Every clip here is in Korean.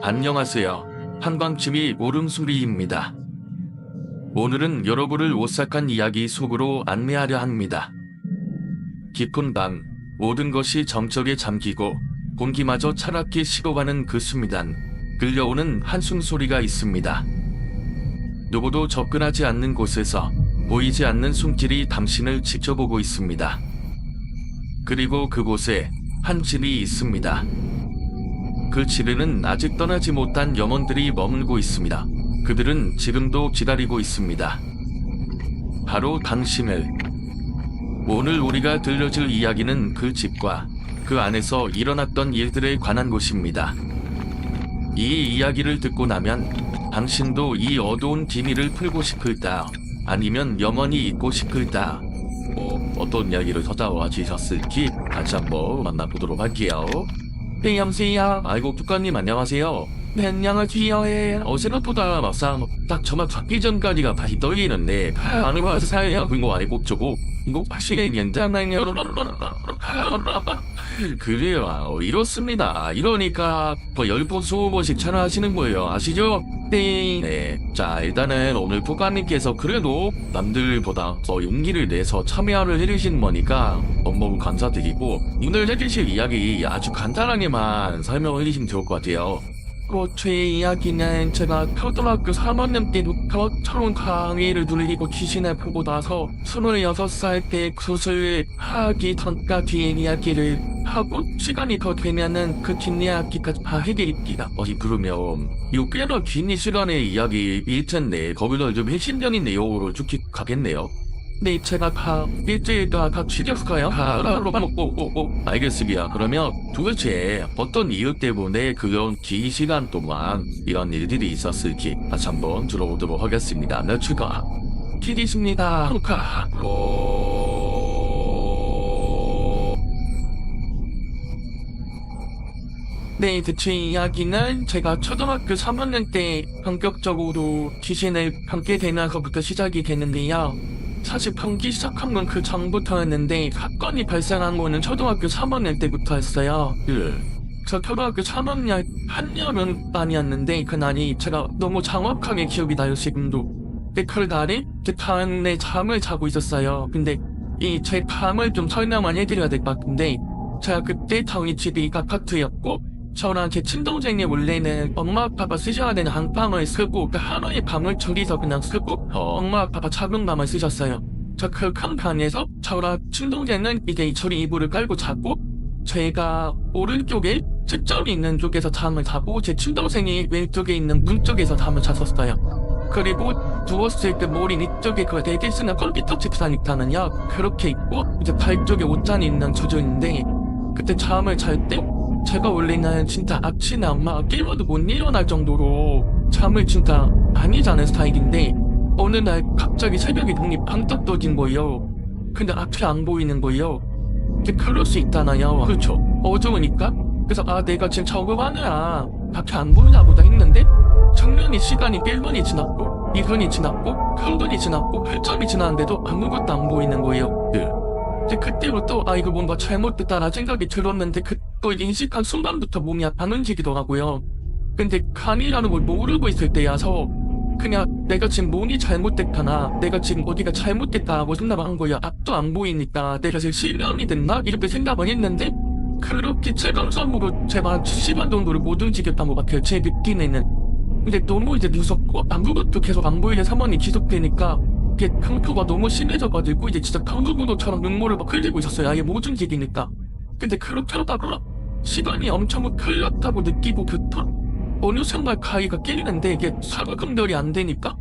안녕하세요. 한광TV 오름수리입니다. 오늘은 여러분을 오싹한 이야기 속으로 안내하려 합니다. 깊은 밤, 모든 것이 정적에 잠기고 공기마저 차갑게 식어가는 그 순간 들려오는 한숨 소리가 있습니다. 누구도 접근하지 않는 곳에서 보이지 않는 숨길이 당신을 지켜보고 있습니다. 그리고 그곳에 한 집이 있습니다. 그 집에는 아직 떠나지 못한 영혼들이 머물고 있습니다. 그들은 지금도 기다리고 있습니다. 바로 당신을. 오늘 우리가 들려줄 이야기는 그 집과 그 안에서 일어났던 일들에 관한 곳입니다. 이 이야기를 듣고 나면 당신도 이 어두운 비밀을 풀고 싶을까? 아니면 영원히 잊고 싶을까? 어떤 이야기를 찾아와 주셨을지 같이 한번 만나보도록 할게요. 네, 여보세요. 아이고, 국가님 안녕하세요. 네, 안녕하세요. 생각보다 막상 딱 저만 잡기 전까지가 다시 떨리는데 아는 거 사야 그거 아니고 저거 이거 파시게 괜찮나요? 그래요. 이렇습니다. 이러니까 10번 20번씩 참여하시는 거예요. 아시죠? 네. 자, 일단은 오늘 국가님께서 그래도 남들보다 더 용기를 내서 참여를 해주신 거니까 너무 감사드리고, 오늘 해주실 이야기 아주 간단하게만 설명을 해주시면 좋을 것 같아요. 제 이야기는 제가 초등학교 3학년 때부터 처음 강의를 들리고 귀신을 보고 나서 26살 때 수술하기 전까지의 이야기를 하고, 시간이 더 되면은 그 뒷이야기까지 다 해드립니다. 그러면 이거 꽤나 긴 시간의 이야기일 텐데 거기서 좀 핵심적인 내용으로 쭉 가겠네요. 네, 제가 다 일주일도 다 죽였어요. 알겠습니다. 그러면 도대체 어떤 이유 때문에 그런 긴 시간 동안 이런 일들이 있었을지 다시 한번 들어보도록 하겠습니다. 네, 추가 키리십니다. 네, 제 이야기는 제가 초등학교 3학년 때 본격적으로 귀신을 겪게 되면서부터 시작이 됐는데요. 사실 병기 시작한 건 그 전부터였는데 사건이 발생한 거는 초등학교 3학년 때부터였어요. 저 초등학교 3학년 한여름반이었는데 그날이 제가 너무 정확하게 기억이 나요, 지금도. 근데 그날에 제 방에 잠을 자고 있었어요. 근데 이 제 방을 좀 설명만 해드려야 될 것 같은데, 제가 그때 저희 집이 아파트였고 저랑 제 친동생이 원래는 엄마 아빠가 쓰셔야 되는 안방을 쓰고 그 하나의 방을 둘이서 그냥 쓰고 엄마 아빠가 작은 방을 쓰셨어요. 저 그 큰 방에서 저랑 친동생은 이제 저리 이불을 깔고 자고, 제가 오른쪽에 책장이 있는 쪽에서 잠을 자고 제 친동생이 왼쪽에 있는 문 쪽에서 잠을 잤었어요. 그리고 누웠을 때 머리 이쪽에 그 데디스나 컴퓨터 책상이니까는요 그렇게 있고, 이제 발 쪽에 옷장이 있는 조조인데, 그때 잠을 잘때 제가 원래는 진짜 아침에 엄마가 깨워도 못 일어날 정도로 잠을 진짜 많이 자는 스타일인데, 어느 날 갑자기 새벽에 눈이 반짝 떠진 거예요. 근데 앞이 안 보이는 거예요. 근데 그럴 수 있잖아요. 그렇죠. 어두우니까. 그래서 내가 지금 적응하느라 밖에 안 보이나 보다 했는데, 정면이 시간이 1분이 지났고 2분이 지났고 3분이 지났고 8점이 지났는데도 아무것도 안 보이는 거예요. 이제 그때부터 이거 뭔가 잘못됐다라 생각이 들었는데, 그걸 인식한 순간부터 몸이 안 움직이더라고요. 근데 간이라는 걸 모르고 있을 때여서 그냥 내가 지금 몸이 잘못됐다나 내가 지금 어디가 잘못됐다고 생각을 한 거야. 앞도 안 보이니까 내가 지금 실명이 됐나? 이렇게 생각을 했는데, 그렇게 체감상으로 제가 70만 정도를 못 움직였던 것 같아요, 제 느낌에는. 근데 너무 이제 무섭고 아무것도 계속 안 보이는 상황이 지속되니까 이게 강표가 너무 심해져가지고 이제 진짜 강도구도처럼 눈물을 막 흘리고 있었어요. 아예 못 움직이니까. 근데 그렇게 하다가 시간이 엄청 흘렀다고 느끼고부터 어느 순간 가위가 깨지는데 이게 사과 분별이 안 되니까,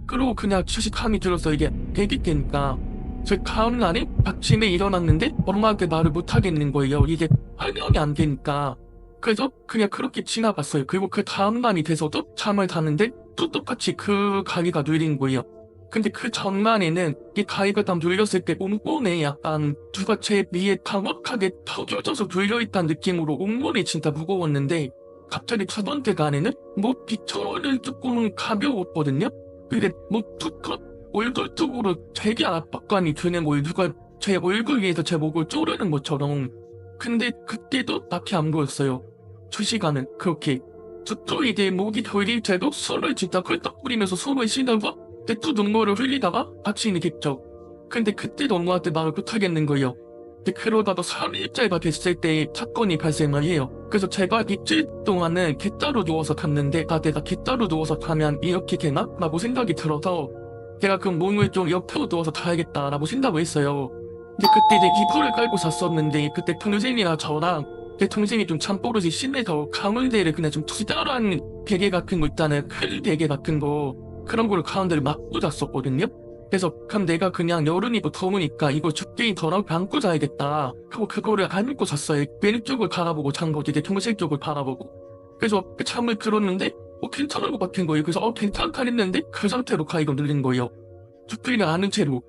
그리고 그냥 주식함이 들어서 이게 대기되니까 저 다음날에 아침에 일어났는데 엄마한테 말을 못 하겠는 거예요. 이게 설명이 안 되니까. 그래서 그냥 그렇게 지나갔어요. 그리고 그 다음날이 돼서도 잠을 자는데 또 똑같이 그 가위가 눌린 거예요. 근데 그 전날에는 이 가위가 딱 눌렸을 때 온몸에 약간 누가 제 위에 강력하게 터져져서 눌려있다는 느낌으로 온몸이 진짜 무거웠는데, 갑자기 첫 번째 간에는 비처럼 조금 가벼웠거든요. 근데 툭 얼굴 쪽으로 되게 압박감이 드는 거예요. 누가 제 얼굴 위에서 제 목을 조르는 것처럼. 근데 그때도 딱히 안 보였어요. 2시간은 그렇게 또 이게 목이 돌릴 때도 손을 진짜 컬떡 뿌리면서 숨을 쉬다가 또 눈물을 흘리다가 같이 있겠죠. 근데 그때도 엄마한테 말을 못하겠는 거예요. 근데 그러다가 3일째가 됐을 때 사건이 발생을 해요. 그래서 제가 이틀 동안은 갯따로 누워서 갔는데 내가 갯따로 누워서 가면 이렇게 되나? 라고 생각이 들어서 제가 그 몸을 좀 옆으로 누워서 자야겠다라고 생각을 했어요. 근데 그때 이제 이불을 깔고 잤었는데 그때 동생이랑 저랑 제 동생이 좀 잠버릇이 심해서 가운데를 그냥 좀 투자한 베개 같은 거 있잖아요. 큰 베개 같은 거 그런 거를 가운데를 막고 잤었거든요. 그래서 그럼 내가 그냥 여름이고 더우니까 이거 춥게 덜하고 안고 자야겠다 하고 그거를 안 입고 잤어요. 왼쪽을 바라보고 잔 거지. 내 동생 쪽을 바라보고. 그래서 그 잠을 들었는데 괜찮은 것 같은 거예요. 그래서 괜찮다 했는데 그 상태로 가위가 눌린 거예요. 춥지를 않은 채로.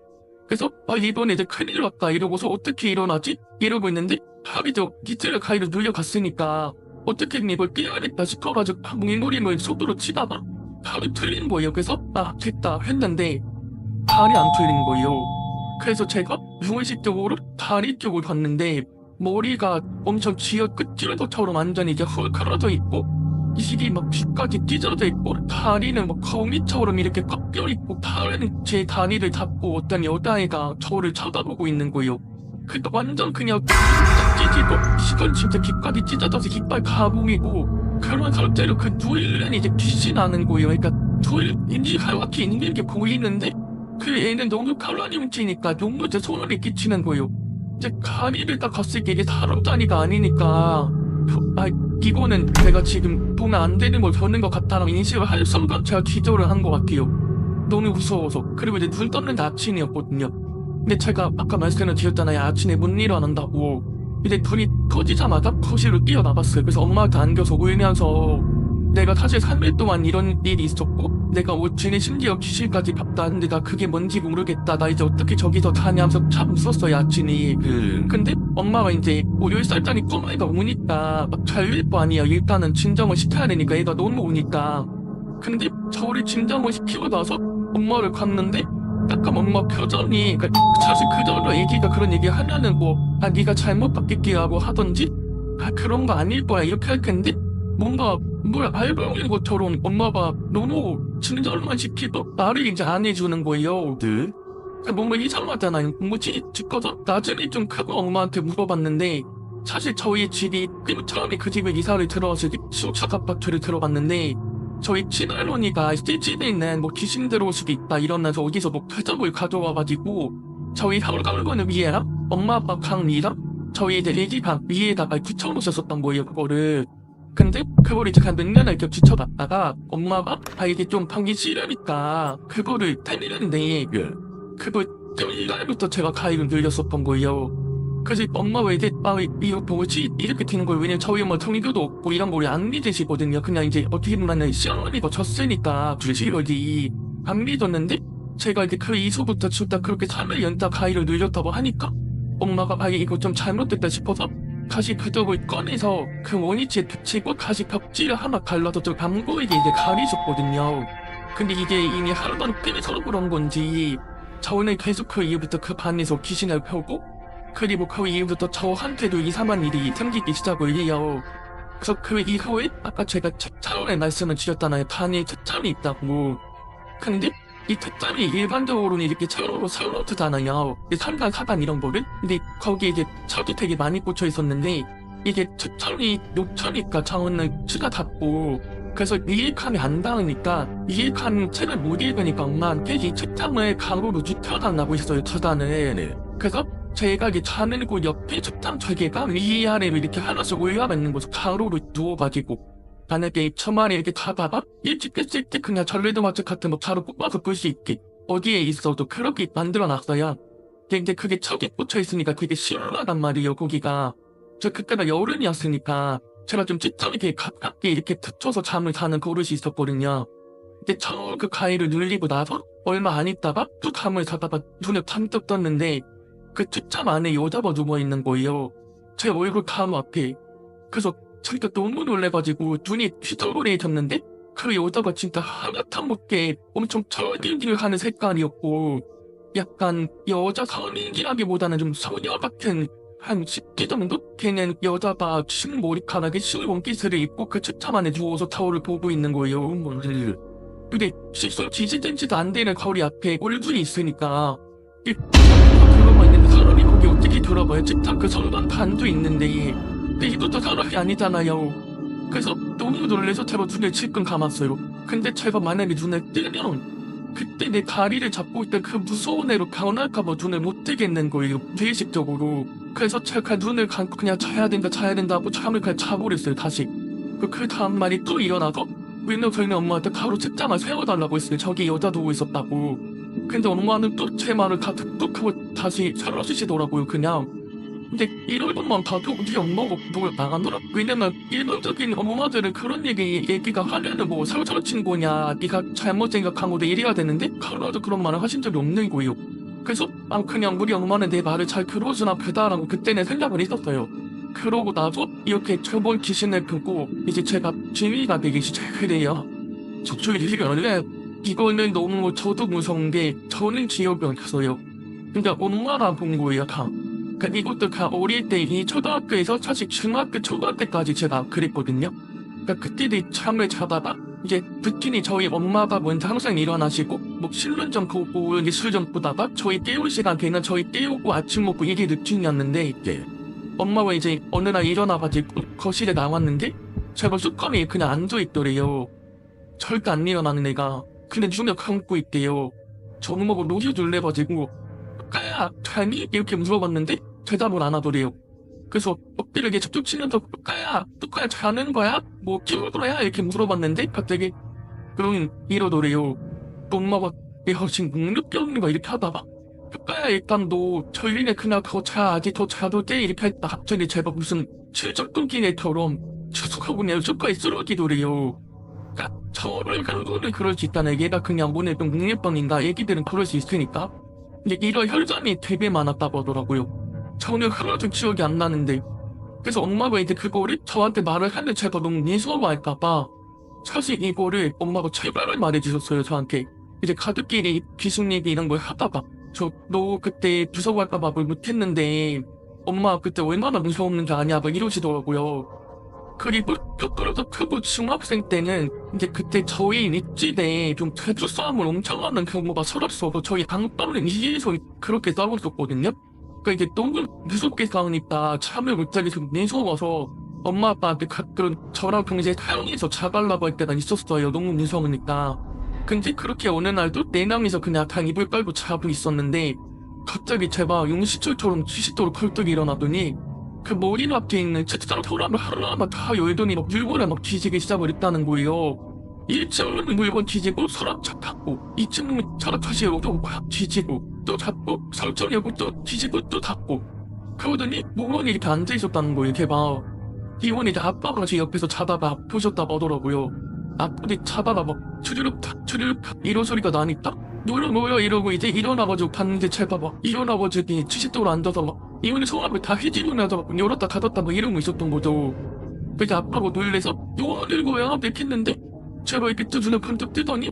그래서 이번에 이제 큰일 났다 이러고서 어떻게 일어나지? 이러고 있는데 하기도 기틀을 가위로 눌려갔으니까 어떻게 이걸 깨야겠다 싶어가지고 뭉이노림을 속도로 치다가 발이 틀린 거예요. 그래서 됐다 했는데 발이 안 풀린 거예요. 그래서 제가 무의식적으로 다리 쪽을 봤는데 머리가 엄청 쥐어뜯기는 것처럼 완전히 이제 헐크러져 있고 이식이 막 귀까지 찢어져 있고 다리는 막 거미처럼 이렇게 꺾여 있고 다른 제 다리를 잡고 어떤 여자애가 저를 쳐다보고 있는 거예요. 그니까 완전 그냥 찢어지고 시건 진짜 귀까지 찢어져서 깃발 가봉이고 그런 상태로 그 둘은 이제 귀신 나는 거예요. 그러니까 둘인지 하얗게 있는 게 보이는데 그 애는 너무 가만히 움직이니까 너무 제 소름이 끼치는 거예요. 이제 가리를 딱 갔을 때 이게 사람 다리가 아니니까 이거는 내가 지금 보면 안 되는 걸 보는 것 같다라고 인식을 할 순간 제가 기절을 한 것 같아요. 너무 무서워서. 그리고 이제 눈 떴는데 아침이었거든요. 근데 제가 아까 말씀을 드렸잖아요. 아침에 못 일어난다고. 이제 불이 꺼지자마자 거실로 뛰어나갔어요. 그래서 엄마한테 안겨서 울면서 내가 사실 3일 동안 이런 일이 있었고 내가 쟤네 심지어 귀신까지 봤다 했는데 나 그게 뭔지 모르겠다. 나 이제 어떻게 저기서 다냐면서 참 웃었어요 아침이. 근데 엄마가 이제 10살짜리 꼬마애가 우니까 막 잘릴 거 아니야. 일단은 진정을 시켜야 되니까 애가 너무 우니까. 근데 저를 진정을 시키고 나서 엄마를 갔는데 약간 엄마 표정이 사실 그전로 애기가 그런 얘기 하면은 네가 잘못 받겠게 하고 하던지 그런 거 아닐 거야 이렇게 할 텐데 뭔가 뭘 알고 있는 것처럼 엄마가 너무 진정만 시키고 말을 이제 안 해주는 거예요. 네? 뭔가 이상하잖아요. 뭐지? 집거서 나중에 좀 크고 엄마한테 물어봤는데 사실 저희 집이 처음에 그 집에 이사를 들어왔을 때 수옥사 아파트를 들어봤는데 저희 친할머니가 집에 있는 귀신 들어올 수도 있다 이러면서 어디서 표적을 가져와가지고 저희 가물가물거는 위에랑 엄마 아빠 방 위랑 저희 이제 애기 방 위에다가 붙여놓으셨었던 거예요 그거를. 근데 그걸 이제 한 몇 년을 이렇게 지쳐봤다가 엄마가 이게 좀 방이 싫으니까 그거를 때리는데 그걸 이날부터 제가 가위를 늘렸었던 거예요. 그래서 엄마가 이제 이거 뭐지 이렇게 되는 거예요. 왜냐면 저희 엄마 통교도 없고 이런 걸 안 믿으시거든요. 그냥 이제 어떻게 보면은 시어머니가 졌으니까 부시거지 안 믿었는데 제가 이제 그 이후부터 진짜 그렇게 3일 연타 가위를 늘렸다고 하니까 엄마가 이거 좀 잘못됐다 싶어서 다시 그 덕을 꺼내서 그 원위치에 붙이고 다시 벽지를 하나 갈라서 저 감고에게 이제 가리셨거든요. 근데 이게 이미 하루도 끊어서 그런 건지 저는 계속 그 이후부터 그 반에서 귀신을 펴고 그리고 그 이후부터 저한테도 이상한 일이 생기기 시작을 해요. 그래서 그 이후에 아까 제가 처음에 말씀을 드렸잖아요. 반에 책장이 있다고. 근데 이 책장이 일반적으로는 이렇게 차로 세워놓잖아요. 3단, 4단 이런 거를. 근데 거기에 이제 책이 되게 많이 꽂혀 있었는데 이게 책장이 녹차니까 창원은 치가 닿고 그래서 이익함이 안 닿으니까 이익한 책을 못 읽으니까 엄마한테 이 책장을 가로로 눕혀달라고 했어요. 차단을. 그래서 제가 이게 자는 곳 옆에 책장 2개가 위아래로 이렇게 하나씩 올라가 있는 곳을 가로로 누워가지고 만약에 처만에 이렇게 가다가 일찍 깼을 때 그냥 전래동화책 같은 거 바로 뽑아서 볼 수 있게 어디에 있어도 그렇게 만들어놨어요. 근데 이제 그게 척에 꽂혀있으니까 되게 시원하단 말이에요. 거기가 저 그때가 여름이었으니까 제가 좀 찌릿하게 가깝게 이렇게 붙여서 잠을 자는 그릇이 있었거든요. 근데 저 그 가위를 눌리고 나서 얼마 안 있다가 또 잠을 자다가 눈을 반뜩 떴는데 그 책장 안에 여자가 누워있는 거예요. 제 얼굴 바로 앞에. 그래서 저희가 너무 놀래가지고 눈이 휘둥그레졌는데 그 여자가 진짜 하얗게 먹게 엄청 철길길하는 색깔이었고 약간 여자 성인이라기보다는 좀 소녀 같은 한 10개 정도 되는 여자가 흰 머리카락에 실 원피스를 입고 그 책상 안에 누워서 타월을 보고 있는 거예요. 근데 실수 지지된지도 안 되는 거리 앞에 얼굴이 있으니까 들어가 있는데 사람이 거기 어떻게 들어가요? 책상 그 선반 반도 있는데 근데 이것도 사람이 아니잖아요. 그래서 너무 놀라서 제가 눈을 질끈 감았어요. 근데 제가 만약에 눈을 뜨면 그때 내 다리를 잡고 있던 그 무서운 애로 변할까봐 눈을 못 뜨겠는 거예요. 무의식적으로. 그래서 제가 눈을 감고 그냥 자야 된다 하고 잠을 그냥 자버렸어요. 다시. 그 다음 날이 또 일어나서 맨날 저희는 엄마한테 바로 책장을 세워달라고 했어요. 저기 여자 누워 있었다고. 근데 엄마는 또 제 말을 다 듣고 다시 사라지시더라고요. 그냥. 근데 이럴 것만 봐도 우리 엄마가 뭘 나가더라. 왜냐면 일반적인 엄마들은 그런 얘기가 하려면 뭐 서로 저친 거냐, 네가 잘못 생각한 거도 이래야 되는데 하나도 그런 말을 하신 적이 없는 거예요. 그래서 그냥 우리 엄마는 내 말을 잘 들어주나 보다라고 그때는 생각을 했었어요. 그러고 나서 이렇게 저번 귀신을 보고 이제 제가 지휘가 되기 시작해요. 저쪽이 얘기하는데 이거는 너무 저도 무서운 게 저는 기억이 없어요. 근데 엄마가 본 거예요 다. 그러니까 이것도 다 어릴 때 이 초등학교에서 사실 중학교 초반 때까지 제가 그랬거든요. 그러니까 그때 잠을 자다가 이제 부친이 저희 엄마가 먼저 항상 일어나시고 뭐 신문 좀 보고 뉴스 좀 보다가 저희 깨울 시간 되면 저희 깨우고 아침 먹고 이게 루틴이었는데 이제 엄마가 이제 어느 날 일어나가지고 거실에 나왔는데 제가 습관이 그냥 앉아있더래요. 절대 안 일어나는 애가. 근데 눈을 감고 있대요. 저 엄마가 노래 놀래가지고 까야 자니? 이렇게 물어봤는데 대답을 안 하더래요. 그래서 어깨를 이렇게 툭툭 치면서 까야 또 까야 자는 거야? 뭐 키울 거야? 이렇게 물어봤는데 갑자기 그럼 이러더래요. 또 엄마가 내가 지금 능력이 거 이렇게 하다가 까야 일단 너 저희네 그냥 더 자 아직 더 자도 돼 이렇게 했다 갑자기 제가 무슨 실적 끊긴 애처럼 계속하고 그냥 습관이 쓰러지더래요. 그러니까 저를 간거는 그럴 수 있다는 얘가 그냥 오늘 좀 능력병인가 애기들은 그럴 수 있으니까 근데 이런 혈전이 되게 많았다고 하더라고요. 전혀 하나도 기억이 안 나는데 그래서 엄마가 이제 그거를 저한테 말을 하는데 제가 너무 무서워할까봐 사실 이거를 엄마가 제발 말해주셨어요. 저한테 이제 가족끼리 귀신 얘기 이런 걸 하다가 너 그때 무서워할까봐 뭘 못했는데 엄마 그때 얼마나 무서웠는지 아냐 막 이러시더라고요. 그리고 뼈떨어서 크고 중학생 때는 이제 그때 저희 입지대에 좀 대주 싸움을 엄청 하는 경우가 서럽어서 저희 강방은 이에서 그렇게 싸웠었거든요. 그러니까 이게 너무 무섭게 싸우니까 잠을 못 자기 좀 무서워서 엄마 아빠한테 가끔 저랑 동생 사용해서 자달라고 할 때가 있었어요. 너무 무서우니까. 근데 그렇게 어느 날도 네 명이서 그냥 다 이불 깔고 자고 있었는데 갑자기 제가 용시철처럼 지시도록 펄떡 일어나더니 그 머리 앞에 있는 책상 도라를 하나하나 다 열더니 막 물건을 막 뒤지기 시작을 했다는 거예요. 1층은 물건 뒤지고 서랍차 닫고 2층은 서랍차시 열고 막 뒤지고 또 닫고 설정 열고 또 뒤지고 또 닫고 그러더니 몽원이 이렇게 앉아있었다는 거예요. 걔가 이번에 이제 아빠가 제 옆에서 자다가 보셨다고 하더라고요. 아빠들이 자다가 막 추르륵 탁 추르륵 탁 이런 소리가 나니까 뭐야 이러고 이제 일어나가지고 봤는데 제가 막 일어나가지고 70도로 앉아서 막 이번에 소화를 다 해지고 나서 막 열었다 닫았다 막 이러고 있었던 거죠. 그래서 아빠가 놀래서 요하는 거야 맥혔는데 제가 이렇게 또 눈을 번쩍 뜨더니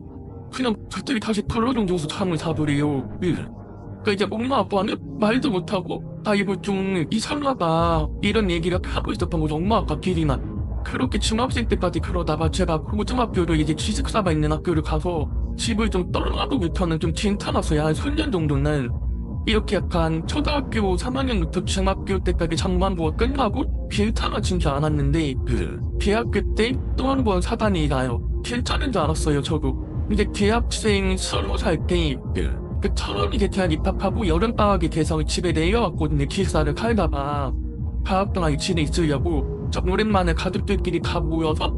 그냥 갑자기 다시 풀어정줘서 잠을 자더래요. 그러니까 이제 엄마 아빠는 말도 못하고 이거 좀 이상하다 이런 얘기를 하고 있었던 거죠. 엄마 아빠 길이만. 그렇게 중학생 때까지 그러다가 제가 고등학교를 이제 기숙사가 있는 학교를 가서 집을 좀 떠나고 부터는 좀 괜찮았어요. 한 3년 정도는. 이렇게 약간 초등학교 3학년부터 중학교 때까지 장만부가 끝나고 괜찮아지지 않았는데 대학교 때 또 한 번 사단이 가요. 괜찮은 줄 알았어요 저도. 근데 대학생 20살 때 처음 이제 대학 입학하고 여름방학이 돼서 집에 내려왔거든요. 기숙사를 살다가 방학동안 집에 있으려고 저 오랜만에 가족들끼리 다 모여서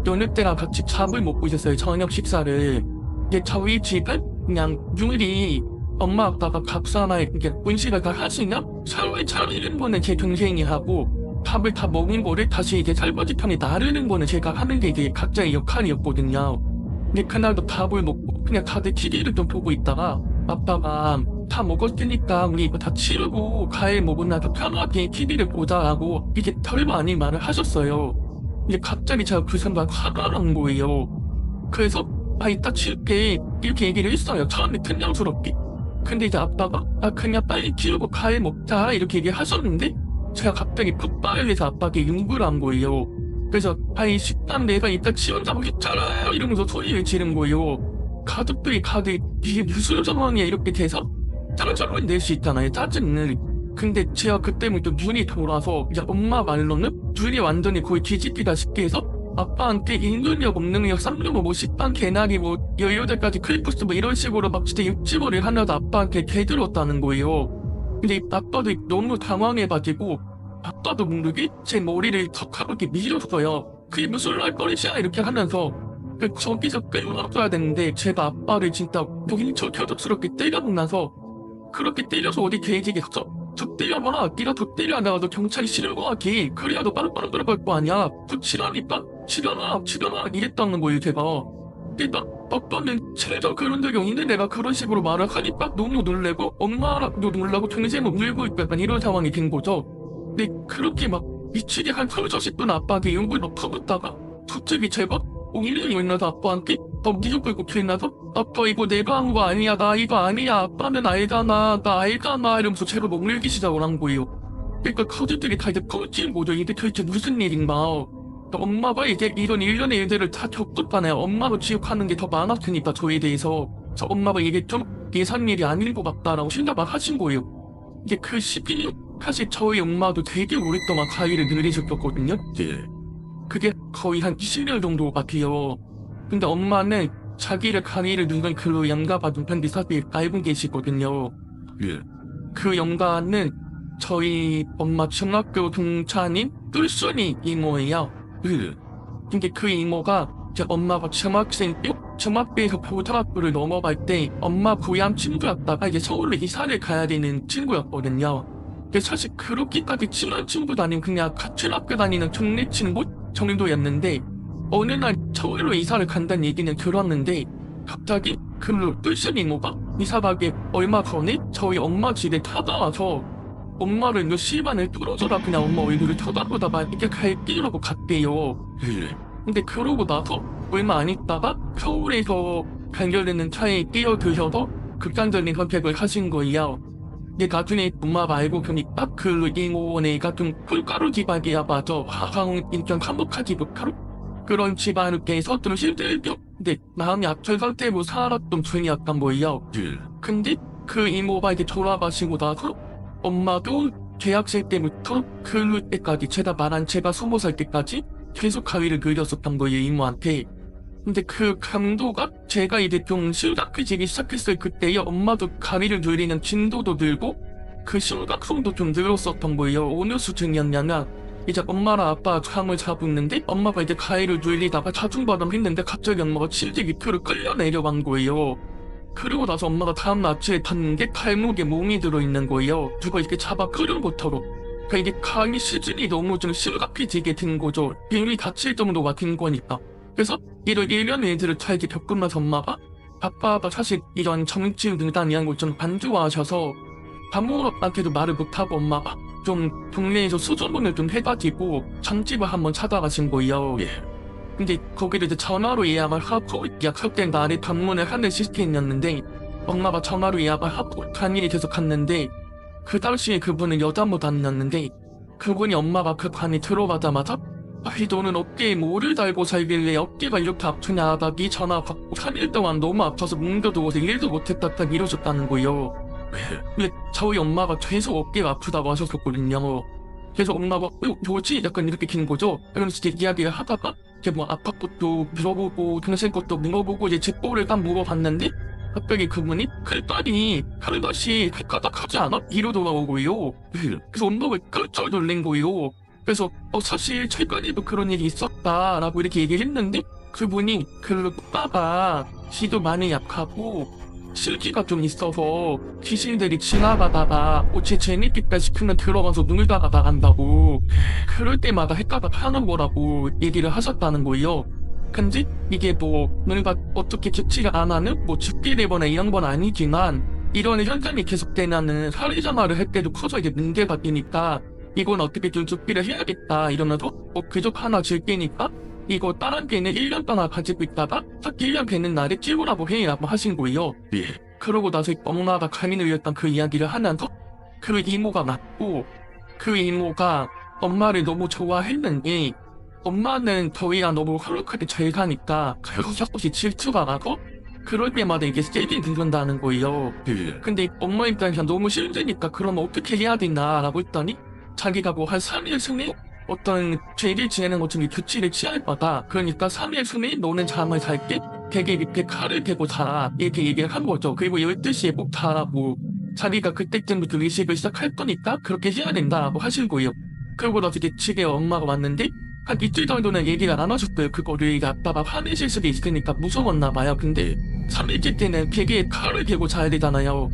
여느 때랑 같이 밥을 먹고 있었어요. 저녁 식사를. 이제 저희 집은 그냥 유일이 엄마 아빠가 각자 하나에 음식을 다 하시면 샤워에 차리는 거는 제 동생이 하고 밥을 다 먹은 거를 다시 이제 설거지판에 나르는 거는 제가 하는 게 이제 각자의 역할이었거든요. 근데 그날도 밥을 먹고 그냥 다들 TV를 좀 보고 있다가 아빠가 다 먹었으니까 우리 이거 다 치우고 과일 먹고 나서 편하게 TV를 보자라고 이제 덜 많이 말을 하셨어요. 이제 갑자기 제가 그 순간 화가 난 거예요. 그래서 이따 치울게 이렇게 얘기를 했어요. 처음에 그냥스럽게. 근데 이제 아빠가 그냥 빨리 치우고 과일 먹자 이렇게 얘기하셨는데 제가 갑자기 폭발해서 아빠에게 욕을 한 거예요. 그래서 아이 식당 내가 이따 지원자고 했잖아요 이러면서 소리를 지른 거예요. 가족들이 다들 이게 무슨 상황이야 이렇게 돼서 짜증을 낼 수 있잖아요, 짜증을. 근데 제가 그때부터 눈이 돌아서 이제 엄마 말로는 눈이 완전히 거의 뒤집히다시피 해서 아빠한테 1능력, 없능력, 3능력, 뭐 식빵, 개나리, 뭐 여유들까지 크리프스 뭐 이런 식으로 막 진짜 육지머리를 하면서 아빠한테 개들었다는 거예요. 근데 아빠도 너무 당황해가지고 아빠도 모르게 제 머리를 더 가볍게 밀었어요. 그게 무슨 말거리야 이렇게 하면서 저기서 끌어놨어야 되는데 제가 아빠를 진짜 보인처 겨접스럽게 때려고 나서 그렇게 때려서 어디 개지겠어. 저 때려봐라. 네가 더 때려 나가도 경찰이 싫을 것 같아. 그래야 너 빠르빠르 들어갈 거 아니야. 저 치라니까. 치려나 이랬다는 거예요 제가. 근데 아빠는 제가 그런 적이 없는데 내가 그런 식으로 말을 하니까 너무 놀래고 엄마랑도 놀라고 동생은 울고 있고 약간 이런 상황이 된 거죠. 근데 그렇게 막 미치게 한 30분 아빠한테 욕을 막 퍼붓다가 갑자기 제가 1년이 만나서 아빠한테 니도 끌고 길나서 아빠 이거 내가 한 거 아니야 나 이거 아니야 아빠는 알잖아 나 알잖아 이러면서 제가 먹물기 시작을 한 거예요. 그러니까 가족들이 다 이제 꺼진 거죠. 이게 도대체 무슨 일인가. 엄마가 이제 이런 일련의 일들을 다 겪었잖아요. 엄마도 지옥하는 게 더 많았으니까 저에 대해서 엄마가 이게 좀 예상 일이 아닌 것 같다라고 생각을 하신 거예요. 이제 그 시기 사실 저희 엄마도 되게 오랫동안 가위를 늘리셨거든요. 그게 거의 한 20년 정도 같아요. 근데 엄마는 자기를 가위를 누른 글로 양가받은 편지 사실 알고 계시거든요. 그 영가는 저희 엄마 중학교 동창인 뚫순이 이모예요. 근데 그 이모가 제 엄마가 중학생 때 중학교에서 고등학교를 넘어갈 때 엄마 고향 친구였다가 이제 서울로 이사를 가야 되는 친구였거든요. 근데 사실 그렇게까지 친한 친구도 아니고 그냥 같은 학교 다니는 동네 친구 정도였는데 어느 날 서울로 이사를 간다는 얘기는 들었는데 갑자기 그 뚫순이 이모가 이사 가기 얼마 전에 저희 엄마 집에 찾아와서 엄마를 몇시간을 뚫어져라 그냥 엄마 얼굴을 쳐다보다가 이렇게 갈게라고 갔대요. 근데 그러고 나서 얼마 안 있다가 서울에서 간결되는 차에 뛰어드셔서 극단적인 선택을 하신 거예요. 근데 나중에 엄마가 알고 보니까 그 이모네가 좀 꿀가루 집안이야 맞아. 화성 인천 한복하지 못하러 그런 집안에서 좀 힘들죠. 근데 마음이 앞설 상태로 살았던 중이 약간 뭐예요. 근데 그 이모가 이제 돌아가시고 나서 엄마도 대학생 때부터 그때까지 제가 말한 제가 20살 때까지 계속 가위를 그렸었던 거예요 이모한테. 근데 그 강도가 제가 이제 좀 심각해지기 시작했을 그때에 엄마도 가위를 그리는 진도도 늘고 그 심각성도 좀 늘었었던 거예요. 어느 수준이었냐면 이제 엄마랑 아빠가 감을 잡았는데 엄마가 이제 가위를 늘리다가 자중바람 했는데 갑자기 엄마가 침대 밑으로 끌려 내려간 거예요. 그러고 나서 엄마가 다음 아침에 봤는데 발목에 몸이 들어있는 거예요. 누가 이렇게 잡아 끌은 것처럼. 그러니까 이게 가위 수준이 너무 좀 심각해지게 된 거죠. 병이 다칠 정도가 된 거니까. 그래서 이런 일련의 일들을 다 이렇게 겪으면서 엄마가 아빠가 사실 이런 정치 등단이란 걸 좀 안 좋아하셔서 아무한테도 말을 못하고 엄마가 좀 동네에서 수소문을 좀 해가지고 점집을 한번 찾아가신 거예요. 근데 거기를 이제 전화로 예약을 하고 약속된 날에 방문을 하는 시스템이었는데 엄마가 전화로 예약을 하고 당일이 돼서 갔는데 그 당시에 그분은 여자모단이었는데 그분이 엄마가 그 방에 들어가자마자 아이 너는 어깨에 뭐를 달고 살길래 어깨가 이렇게 아프냐 나 네 전화 받고 3일 동안 너무 아파서 뭉겨두어서 일도 못했다 딱 이러셨다는 거예요. 근데 저희 엄마가 계속 어깨가 아프다고 하셨었거든요. 그래서 엄마가 뭐지? 약간 이렇게 긴 거죠. 그러면서 이제 이야기를 하다가 이제 뭐 아빠 것도 물어보고 동생 것도 물어보고 이제 제 뽀를 딱 물어봤는데 갑자기 그분이 칼딸이 칼다시 가닥하지 않아? 이러더라고요. 그래서 엄마가 깜짝 놀란 거예요. 그래서 사실 최근에도 그런 일이 있었다라고 이렇게 얘기했는데 그분이 그 오빠가 기도 많이 약하고 실기가 좀 있어서 귀신들이 지나가다가 제 재밌겠다 싶으면 들어가서 놀다가 나간다고 그럴 때마다 헷갈려 하는 거라고 얘기를 하셨다는 거예요. 근데 이게 뭐 뭔가 어떻게 죽지가 안 하는 뭐 죽게 되거나 이런 건 아니지만 이런 현상이 계속되면은 사회생활을 할 때도 커서 이제 문제가 되니까 이건 어떻게 좀 죽기를 해야겠다 이러면서 귀족 하나 줄게니까 이거 다른 개는 1년 동안 가지고 있다가 딱 1년 되는 날에 찍으라고 해라고 하신 거예요. 그러고 나서 엄마가 가민을 위했던 그 이야기를 하면서 그 이모가 맞고 그 이모가 엄마를 너무 좋아했는데 엄마는 저희랑 너무 헐렁하게 잘 가니까 결국 조금씩 질투가 나고 그럴 때마다 이게 세게 들른다는 거예요. 근데 엄마 입장에서 너무 싫으니까 그럼 어떻게 해야 되나라고 했더니 자기가 뭐 한 3일 순에 어떤 죄를 지내는 것 중에 규칙을 취할 거다. 그러니까 3일 순에 너는 잠을 잘 때 되게 밑에 칼을 대고 자라 이렇게 얘기를 한 거죠. 그리고 12시에 꼭 자라고 자기가 그때쯤부터 의식을 시작할 거니까 그렇게 해야 된다고 하신 거예요. 그러고 나서 이제 집에 엄마가 왔는데 한 이틀 정도는 얘기가 나눠줬어요. 그거를 이제 아빠가 화내실 수도 있으니까 무서웠나 봐요. 근데 3일째 때는 베개에 칼을 대고 자야 되잖아요.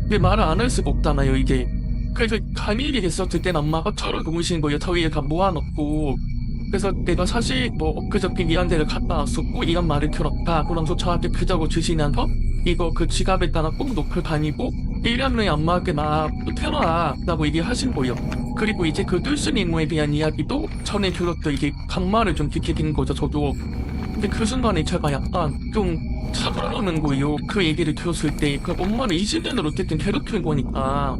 근데 말을 안 할 수가 없잖아요 이게. 그래서 감일이 됐었을 땐 엄마가 저를 놓으신 거예요. 저희에 다 모아놓고. 그래서 내가 사실 뭐 엊그저께 이런 데를 갔다 왔었고 이런 말을 들었다. 그러면서 저한테 그저고 주시면서 이거 그 지갑에다가 꼭 놓고 다니고 1년 내에 엄마한테 막 태어나 라고 얘기하신 거예요. 그리고 이제 그 뜰순 이모에 대한 이야기도 전에 들었던 이게 강마를 좀 듣게 된 거죠 저도. 근데 그 순간에 제가 약간 좀 사과하는 거예요. 그 얘기를 들었을 때 그 엄마를 20년을 어쨌든 괴롭힌 거니까.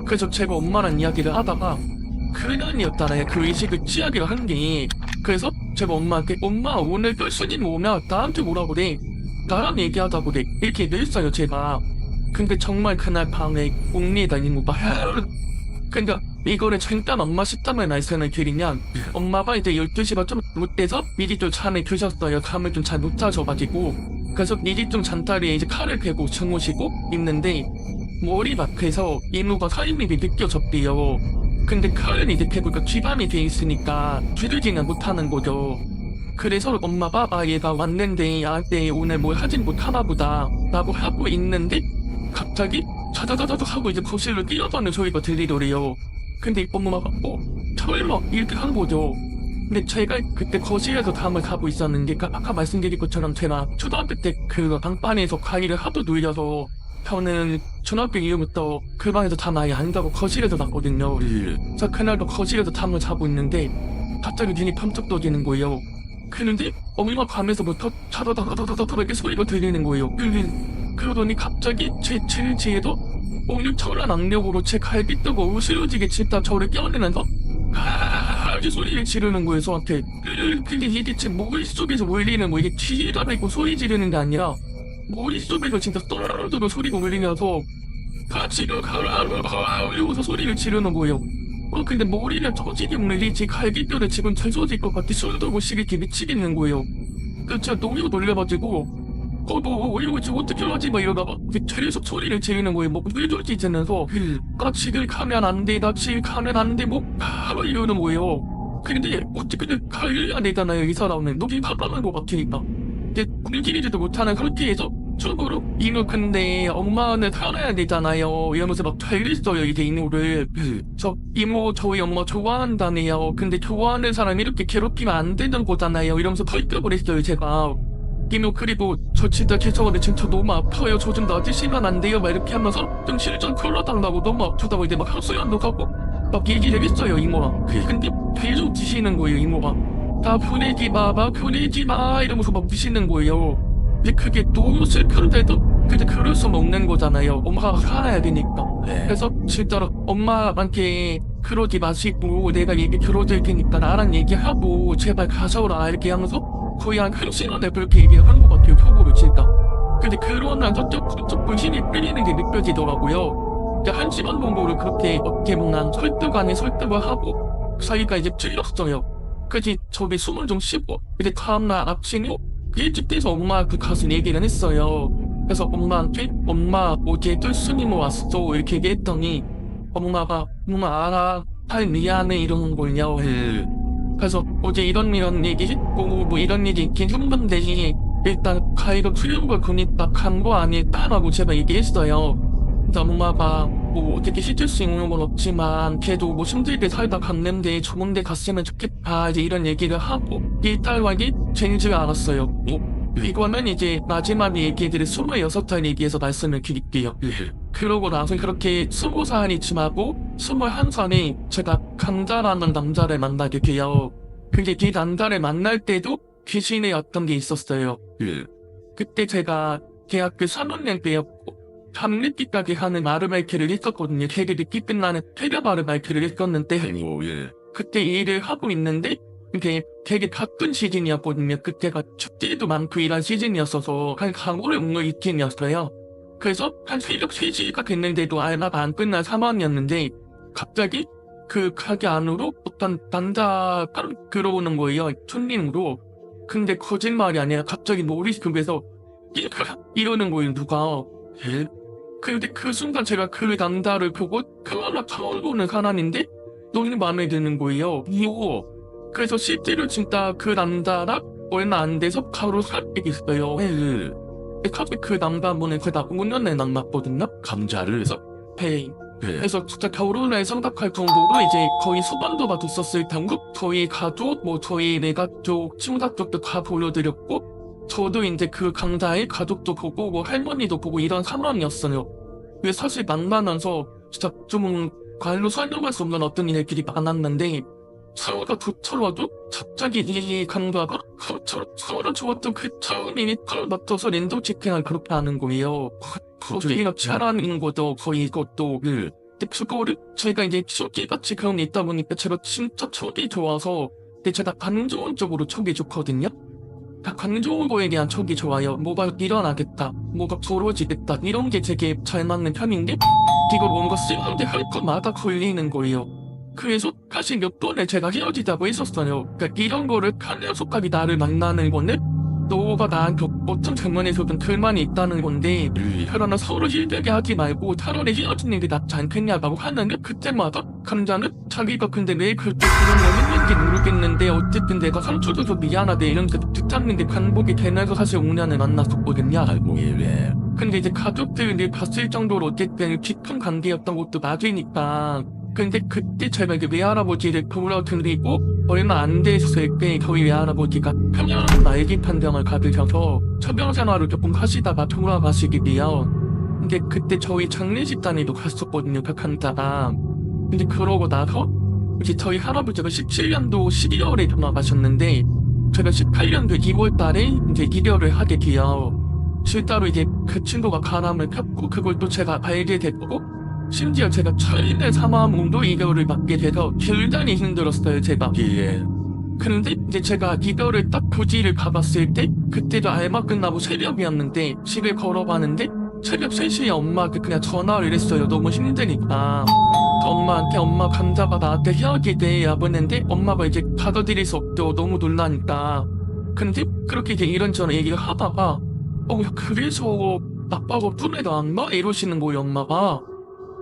그래서 제가 엄마랑 이야기를 하다가 그날이었잖아요. 그 의식을 취하기로 한 게. 그래서 제가 엄마한테 엄마 오늘 뜰순이 오면 나한테 뭐라 그래. 나랑 얘기하자고 그래. 이렇게 얘기했어요 제가. 근데 정말 그날 밤에 옥리다 이모가 그러니까 이거를 잠깐 엄마 식당에 말씀을 드리면 엄마가 이제 12시가 좀 못돼서 미리 좀 잠을 드셨어요. 잠을 좀 잘 못 자셔가지고. 그래서 미리 좀 잔다리에 이제 칼을 베고 주무시고 있는데 머리 밖에서 이모가 살인이 느껴졌대요. 근데 칼은 이제 베고가 기반이 돼 있으니까 쥐르지는 못하는 거죠. 그래서 엄마가 얘가 왔는데 나한테 오늘 뭘 하진 못하나 보다 라고 하고 있는데 갑자기 자자자자자 하고 이제 거실로 뛰어가는 소리가 들리더래요. 근데 엄마가 설마 이렇게 한 거죠. 근데 제가 그때 거실에서 잠을 자고 있었는데 아까 말씀드린 것처럼 제가 초등학교 때 그 방방에서 과일을 하도 눌려서 저는 중학교 이후부터 그 방에서 잠 아예 안 자고 거실에서 잤거든요. 그래서 그날도 거실에서 잠을 자고 있는데 갑자기 눈이 깜짝 떠지는 거예요. 그런데 엄마 밤에서부터 자다다다다다다 이렇게 소리가 들리는 거예요. 그러더니 갑자기 제 뒤에도 오늘 저런 악력으로 제 갈비 뜨고 으스러지게 짖다 저를 껴안으면서 이렇게 소리를 지르는 거예요 저한테. 근데 이게 제 머릿속에서 울리는 뭐 이게 뒤다리고 소리 지르는 게 아니라 머릿속에서 진짜 떠르르 소리가 울리면서 같이 가라 이러면서 소리를 지르는 거예요. 근데 머리를 터지게 울리지 갈비뼈를 지금 젖어질 것 같아 술도 못 쉬겠게 미치겠는 거예요. 그래서 제가 너무 놀래가지고 이거 지금 어떻게 하지? 막 이러다가 계속 소리를 지르는 거예요. 뭐 쫄쫄지면서 납치를 가면 안 돼, 납치를 가면 안 돼, 이러는 거예요. 근데 어떻게 가야 되잖아요. 이 사람은 너무 바빠한 것 같으니까. 근데 굶기지도 못하는 그렇게 해서 저거로 이노 근데 엄마는 살아야 되잖아요. 이러면서 막 달랬어요 이제 이노를. 이모 저희 엄마 좋아한다네요. 근데 좋아하는 사람 이렇게 괴롭히면 안 되는 거잖아요. 이러면서 벌떡거렸어요 제가. 이모 그리고 저 진짜 죄송한데 진짜 너무 아파요. 저 좀 놔주시면 안 돼요. 막 이렇게 하면서 정신을 좀 걸어달라고 너무 아프다고 이제 막 헛소리도 하고 막 얘기를 했어요 이모가. 근데 계속 지시는 거예요 이모가. 다 보내지 마 보내지 마 이러면서 막 미시는 거예요. 근데 그게 너무 슬픈데도 근데 그럴 수 없는 거잖아요. 엄마가 살아야 되니까. 그래서 진짜로 엄마한테 그러지 마시고 내가 얘기 들어줄 테니까 나랑 얘기하고 제발 가져오라 이렇게 하면서 거의 한 1시간에 그렇게 얘기한 것 같아요 표고를 진짜. 근데 그러면서 좀 불신이 끌리는 게 느껴지더라고요. 이제 1시간 정도를 그렇게 어떻게 보면 설득 안에 설득을 하고 사이가 이제 틀렸어요. 그래서 저기 숨을 좀 쉬고 근데 다음날 아침에 일찍 돼서 엄마한테 가서 얘기를 했어요. 그래서 엄마한테 엄마 어제 뜰순이 왔어 이렇게 얘기했더니 엄마가 알아 잘 미안해 이러는 걸요. 그래서 어제 이런 얘기 했고 뭐 이런 일이 있긴 했는데 일단 가이가 틀린 걸 보니까 간 거 아닐까라고 제가 얘기했어요. 근데 엄마가 뭐 어떻게 시킬 수 있는 건 없지만 걔도 뭐 힘들게 살다 갔는데 좋은 데 갔으면 좋겠다 이제 이런 얘기를 하고 이 딸와기 재미지를 알았어요. 이거는 이제 마지막 얘기들이 26살 얘기해서 말씀을 드릴게요. 그러고 나서 그렇게 20살이 지나고 21살에 제가 강자라는 남자를 만나게 돼요. 근데 이 남자를 만날 때도 귀신의 어떤 게 있었어요. 그때 제가 대학교 3학년 때였고 밤늦게까지 하는 아르바이트를 했었거든요. 되게 늦게 끝나는 퇴근 아르바이트를 했었는데 예. 그때 일을 하고 있는데 이게 되게 바쁜 시즌이었거든요. 그때가 축제도 많고 이런 시즌이었어서 한 강원의 옥로 이팀이었어요. 그래서 한 새벽 3시가 됐는데도 알바가 안 끝난 상황이었는데 갑자기 그 가게 안으로 어떤 남자가 들어오는 거예요. 손님으로. 근데 거짓말이 아니라 갑자기 머릿속에서 이러는 거예요. 누가. 예? 근데 그 순간 제가 그 남자를 보고 그거나 처음 보는 사람인데 너무 마음에 드는 거예요. 이거. 그래서 실제로 진짜 그 남자랑 얼마 안 돼서 바로 사귀겠어요. 예. 갑자기 그 남자분은 거의 다 5년에 만났거든요. 감자를 해서 네. 예. 그래서 진짜 결혼에 생각할 정도로 이제 거의 수반도 받았었을 당국 저희 가족 뭐 저희 내가 쪽 친구가 쪽도 다 보여드렸고 저도 이제 그 강자의 가족도 보고 뭐 할머니도 보고 이런 상황이었어요. 왜 사실 만나면서 진짜 좀 말로 설명할 수 없는 어떤 일들이 많았는데 서로가 좋더라도 갑자기 이 강자가 서로 좋았던 그 처음이 맞춰서 랜덤 치킨을 그렇게 하는 거예요. 거기가 차라는 것도 거의 이것도 근데 그거를 저희가 이제 쇼기같이 그런 게 있다 보니까 제가 진짜 촉이 좋아서 근데 제가 간 좋은 쪽으로 촉이 좋거든요. 간 좋은 거에 대한 촉이 좋아요. 뭐가 일어나겠다, 뭐가 벌어지겠다 이런 게 되게 잘 맞는 편인데 이거 뭔가 쓰는데 할 것마다 걸리는 거예요. 그래서 사실 몇 번에 제가 헤어지자고 했었어요. 그러니까 이런 거를 한 녀석까지 나를 만나는 건데 너가 나한테 어떤 장면에서든 불만이 있다는 건데 그러나 서로 힘들게 하지 말고 차라리 헤어지는 게 낫지 않겠냐고 하는데 그때마다 감자는 자기가 근데 왜 그렇게 그런 걸 했는지 모르겠는데 어쨌든 내가 상처 줘서 미안하대 이러면서 듣잡는 게 반복이 되면서 사실 5년을 만났었거든요. 예. 근데 이제 가족들이 봤을 정도로 어쨌든 깊은 관계였던 것도 맞으니까 근데 그때 제가 이제 외할아버지를 불러드리고 얼마 안 됐을 때 저희 외할아버지가 평양 말기 판정을 받으셔서 처병 생활을 조금 하시다가 돌아가시게 돼요. 근데 그때 저희 장례식장에도 갔었거든요. 그 강자가. 근데 그러고 나서 이제 저희 할아버지가 17년도 12월에 돌아가셨는데 제가 18년도 2월 달에 이제 이별을 하게 돼요. 실제로 이제 그 친구가 바람을 폈고 그걸 또 제가 알게 됐고 심지어 제가 최대 사망으로 이별을 받게 돼서 굉장히 힘들었어요, 제가. 예. 그런데 이제 제가 이별을 딱 고지를 받았을 때 그때도 알바 끝나고 새벽이었는데 집에 걸어가는데 새벽 3시에 엄마한테 그냥 전화를 했어요. 너무 힘드니까. 엄마한테 엄마 감자가 나한테 헤어지대 하는데 엄마가 이제 받아들일 수 없죠. 너무 놀라니까. 근데 그렇게 이제 이런저런 얘기를 하다가 그래서 아빠가 눈에도 안 봐? 이러시는 거예요, 엄마가.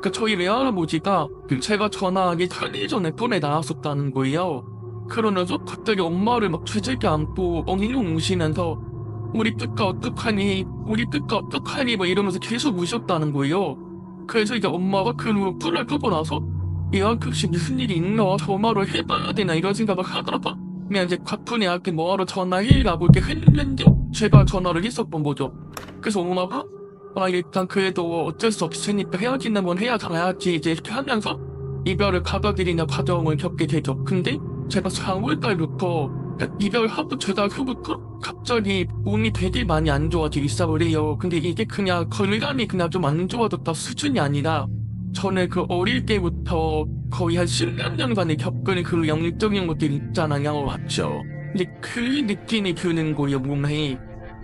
그러니까 저희 외할아버지가 제가 전화하기 3일 전에 폰에 나왔었다는 거예요. 그러면서 갑자기 엄마를 막 죄질게 안고 엉엉 우시면서 우리 끝가 어떡하니 뭐 이러면서 계속 우셨다는 거예요. 그래서 이제 엄마가 그 폰을 끄고 나서 야 혹시 무슨 일이 있나 전화를 해봐야 되나 이런 생각을 하다가 그냥 이제 가뿐히한테 뭐하러 전화해라고 이렇게 했는데 제가 전화를 했었던 거죠. 그래서 엄마가 일단 그래도 어쩔 수 없으니까 헤어지는 건 헤어져야지 이제 이렇게 하면서 이별을 받아들이는 과정을 겪게 되죠. 근데 제가 4월달부터 이별하고 제가 후부터 갑자기 몸이 되게 많이 안 좋아지기 시작을 해요. 근데 이게 그냥 건강이 그냥 좀 안 좋아졌다 수준이 아니라 저는 그 어릴 때부터 거의 한 10몇 년간의 겪은 그 영적인 것들이 있잖아요. 맞죠. 근데 그 느낌이 드는 거예요, 몸에.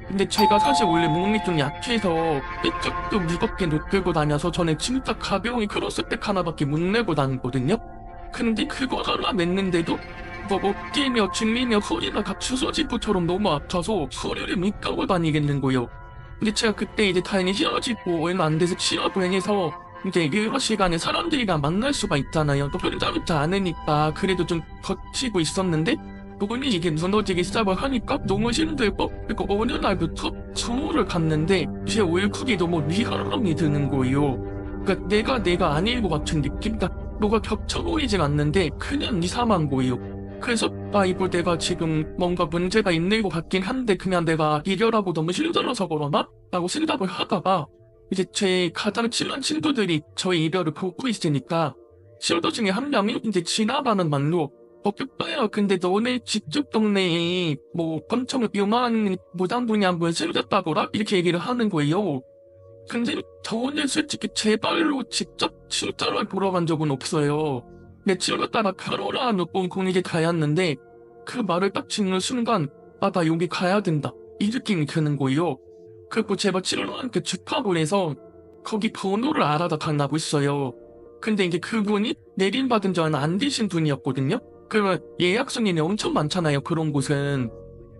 근데 제가 사실 원래 몸이 좀 약해서 삐쩍도 무겁게 못 들고 다녀서 저는 진짜 가벼운 크로스백 하나밖에 못 내고 다녔거든요. 근데 그거 하나 맸는데도 뭐 어깨며 중리며 허리가 다 주워지고처럼 너무 아파서 소리를 못 가고 다니겠는 거예요. 근데 제가 그때 이제 다행히 헤어지고 얼마 안 돼서 취업을 해서 이제 그 시간에 사람들이랑 만날 수가 있잖아요. 또 혼자부터 않으니까 그래도 좀 버티고 있었는데 부분이 이게 무너지기 시작을 하니까 너무 힘들고 그리고 어느 날부터 정오를 갔는데 제 얼굴이 너무 위화감이 드는 거예요. 그러니까 내가 아닌 것 같은 느낌? 그러니까 뭐가 겹쳐 보이질 않는데 그냥 이상한 거예요. 그래서 이거 내가 지금 뭔가 문제가 있는 것 같긴 한데 그냥 내가 이별하고 너무 힘들어서 그러나? 라고 생각을 하다가 이제 제 가장 친한 친구들이 저의 이별을 보고 있으니까 친구 중에 한 명이 이제 지나가는 말로 오빠야 근데 너네 집쪽 동네에 뭐 엄청 유명한 무당분이 한 분 생겼다더라? 이렇게 얘기를 하는 거예요. 근데 저는 솔직히 제 발로 직접 출장을 보러 간 적은 없어요. 근데 치료를 따라 가로라 몇번 공익에 가였는데 그 말을 딱 짓는 순간 나 여기 가야 된다 이 느낌이 드는 거예요. 그리고 제가 치료한 그 주파볼에서 거기 번호를 알아다 달라고 했어요. 근데 이제 그분이 내림받은 지 얼마 안 되신 분이었거든요. 그러면 예약 손님이 엄청 많잖아요, 그런 곳은.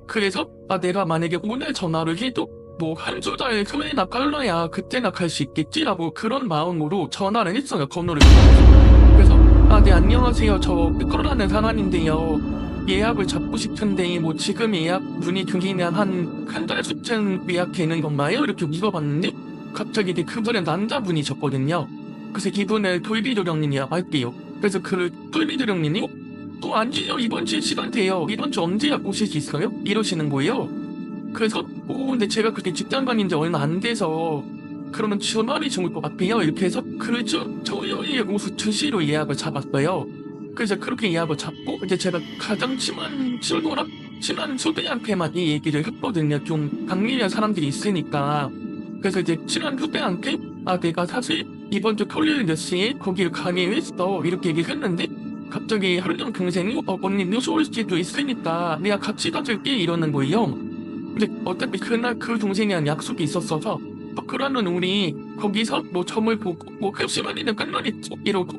그래서 내가 만약에 오늘 전화를 해도 뭐 한두 달 후에나 깔라야 그때나 갈 수 있겠지라고 그런 마음으로 전화를 했어요, 번호를. 그래서 네 안녕하세요, 저 끌라는 사람인데요. 예약을 잡고 싶은데 뭐 지금 예약 문의 중이면 한 달 수쯤 예약되는 건가요? 이렇게 물어봤는데 갑자기 그분은 남자분이셨거든요. 그래서 이분을 돌비도령님이라고 할게요. 그래서 그 돌비도령님이 또 아니요, 이번 주 시간 돼요. 이번 주 언제 오실 수 있어요? 이러시는 거예요. 그래서 근데 제가 그렇게 직장 다닌 지 얼마 안 돼서 그러면 주말이 좋을 것 같아요. 이렇게 해서 그렇죠. 저희 오후 2시로 예약을 잡았어요. 그래서 그렇게 예약을 잡고 이제 제가 가장 친한 친구랑 친한 후배한테만 이 얘기를 했거든요. 좀 강렬한 사람들이 있으니까. 그래서 이제 친한 후배한테 내가 사실 이번 주 토요일 몇 시에 거기를 가기로 했어 이렇게 얘기를 했는데 갑자기 하루종 동생이 언니 늦어 올 수도 있으니까 내가 같이 가줄게 이러는 거예요. 근데 어차피 그날 그 동생이랑 약속이 있었어서 그러면 우리 거기서 뭐 점을 보고 뭐 급시만이는 끝나겠죠 이러고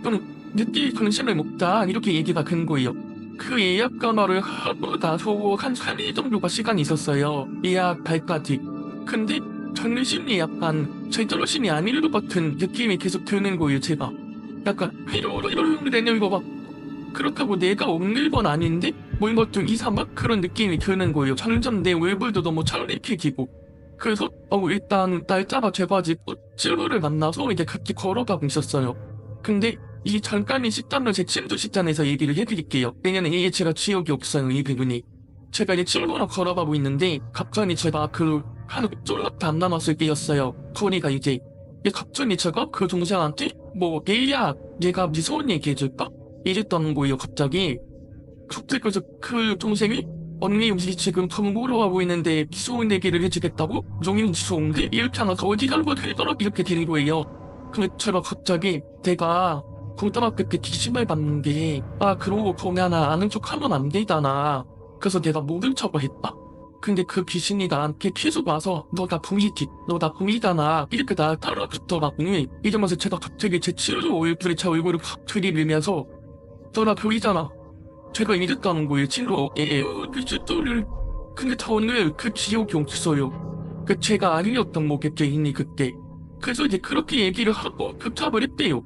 좀 늦게 정신을 먹자 이렇게 얘기가 된 거예요. 그 예약 전화를 하고 나서 한 3일 정도가 시간이 있었어요. 예약 발까지. 근데 저는 심리 약간 제대로 심이 아닐 것 같은 느낌이 계속 드는 거예요, 제가. 약간 이러는 내년 이거 막 그렇다고 내가 없는 건 아닌데 뭔가 좀 이상한 그런 느낌이 드는 거예요. 점점 내 얼굴도 너무 창백해지고. 그래서 일단 날짜가 돼가지고 친구를 만나서 이제 같이 걸어가고 있었어요. 근데 이 잠깐의 식단을 제 친구 식단에서 얘기를 해드릴게요. 왜냐면 이게 제가 지역이 없어요, 이 부분이. 제가 이제 친구랑 걸어가고 있는데 갑자기 제가 한 쫄락도 안 남았을 때였어요. 그러니까 이제 갑자기 제가 그 동생한테 얘야 얘가 무서운 얘기 해줄까? 이랬던 거예요, 갑자기. 그래서 그 동생이 언니 우리 지금 통보로 하고 있는데 무서운 얘기를 해주겠다고? 종일 무서운데 이렇게 하나서 어디 갈고 되더라 이렇게 되는 거예요. 근데 제가 갑자기 내가 고등학교 때 기심을 받는 게 그러고 보면 아는 척 하면 안 되잖아. 그래서 내가 모른 척을 했다. 근데 그 귀신이 나한테 계속 와서 너 나 보이지? 너 나 보이잖아. 이렇게 나 따라붙더라고. 이러면서 제가 갑자기 제 친구 얼굴에 제 얼굴을 확 들이밀면서 너 나 보이잖아. 제가 이랬다는 거예요, 친구에게. 근데 저는 그 기억이 없어요. 제가 아니었던 거겠죠, 이미 그때. 그래서 이제 그렇게 얘기를 하고 급잡을 했대요.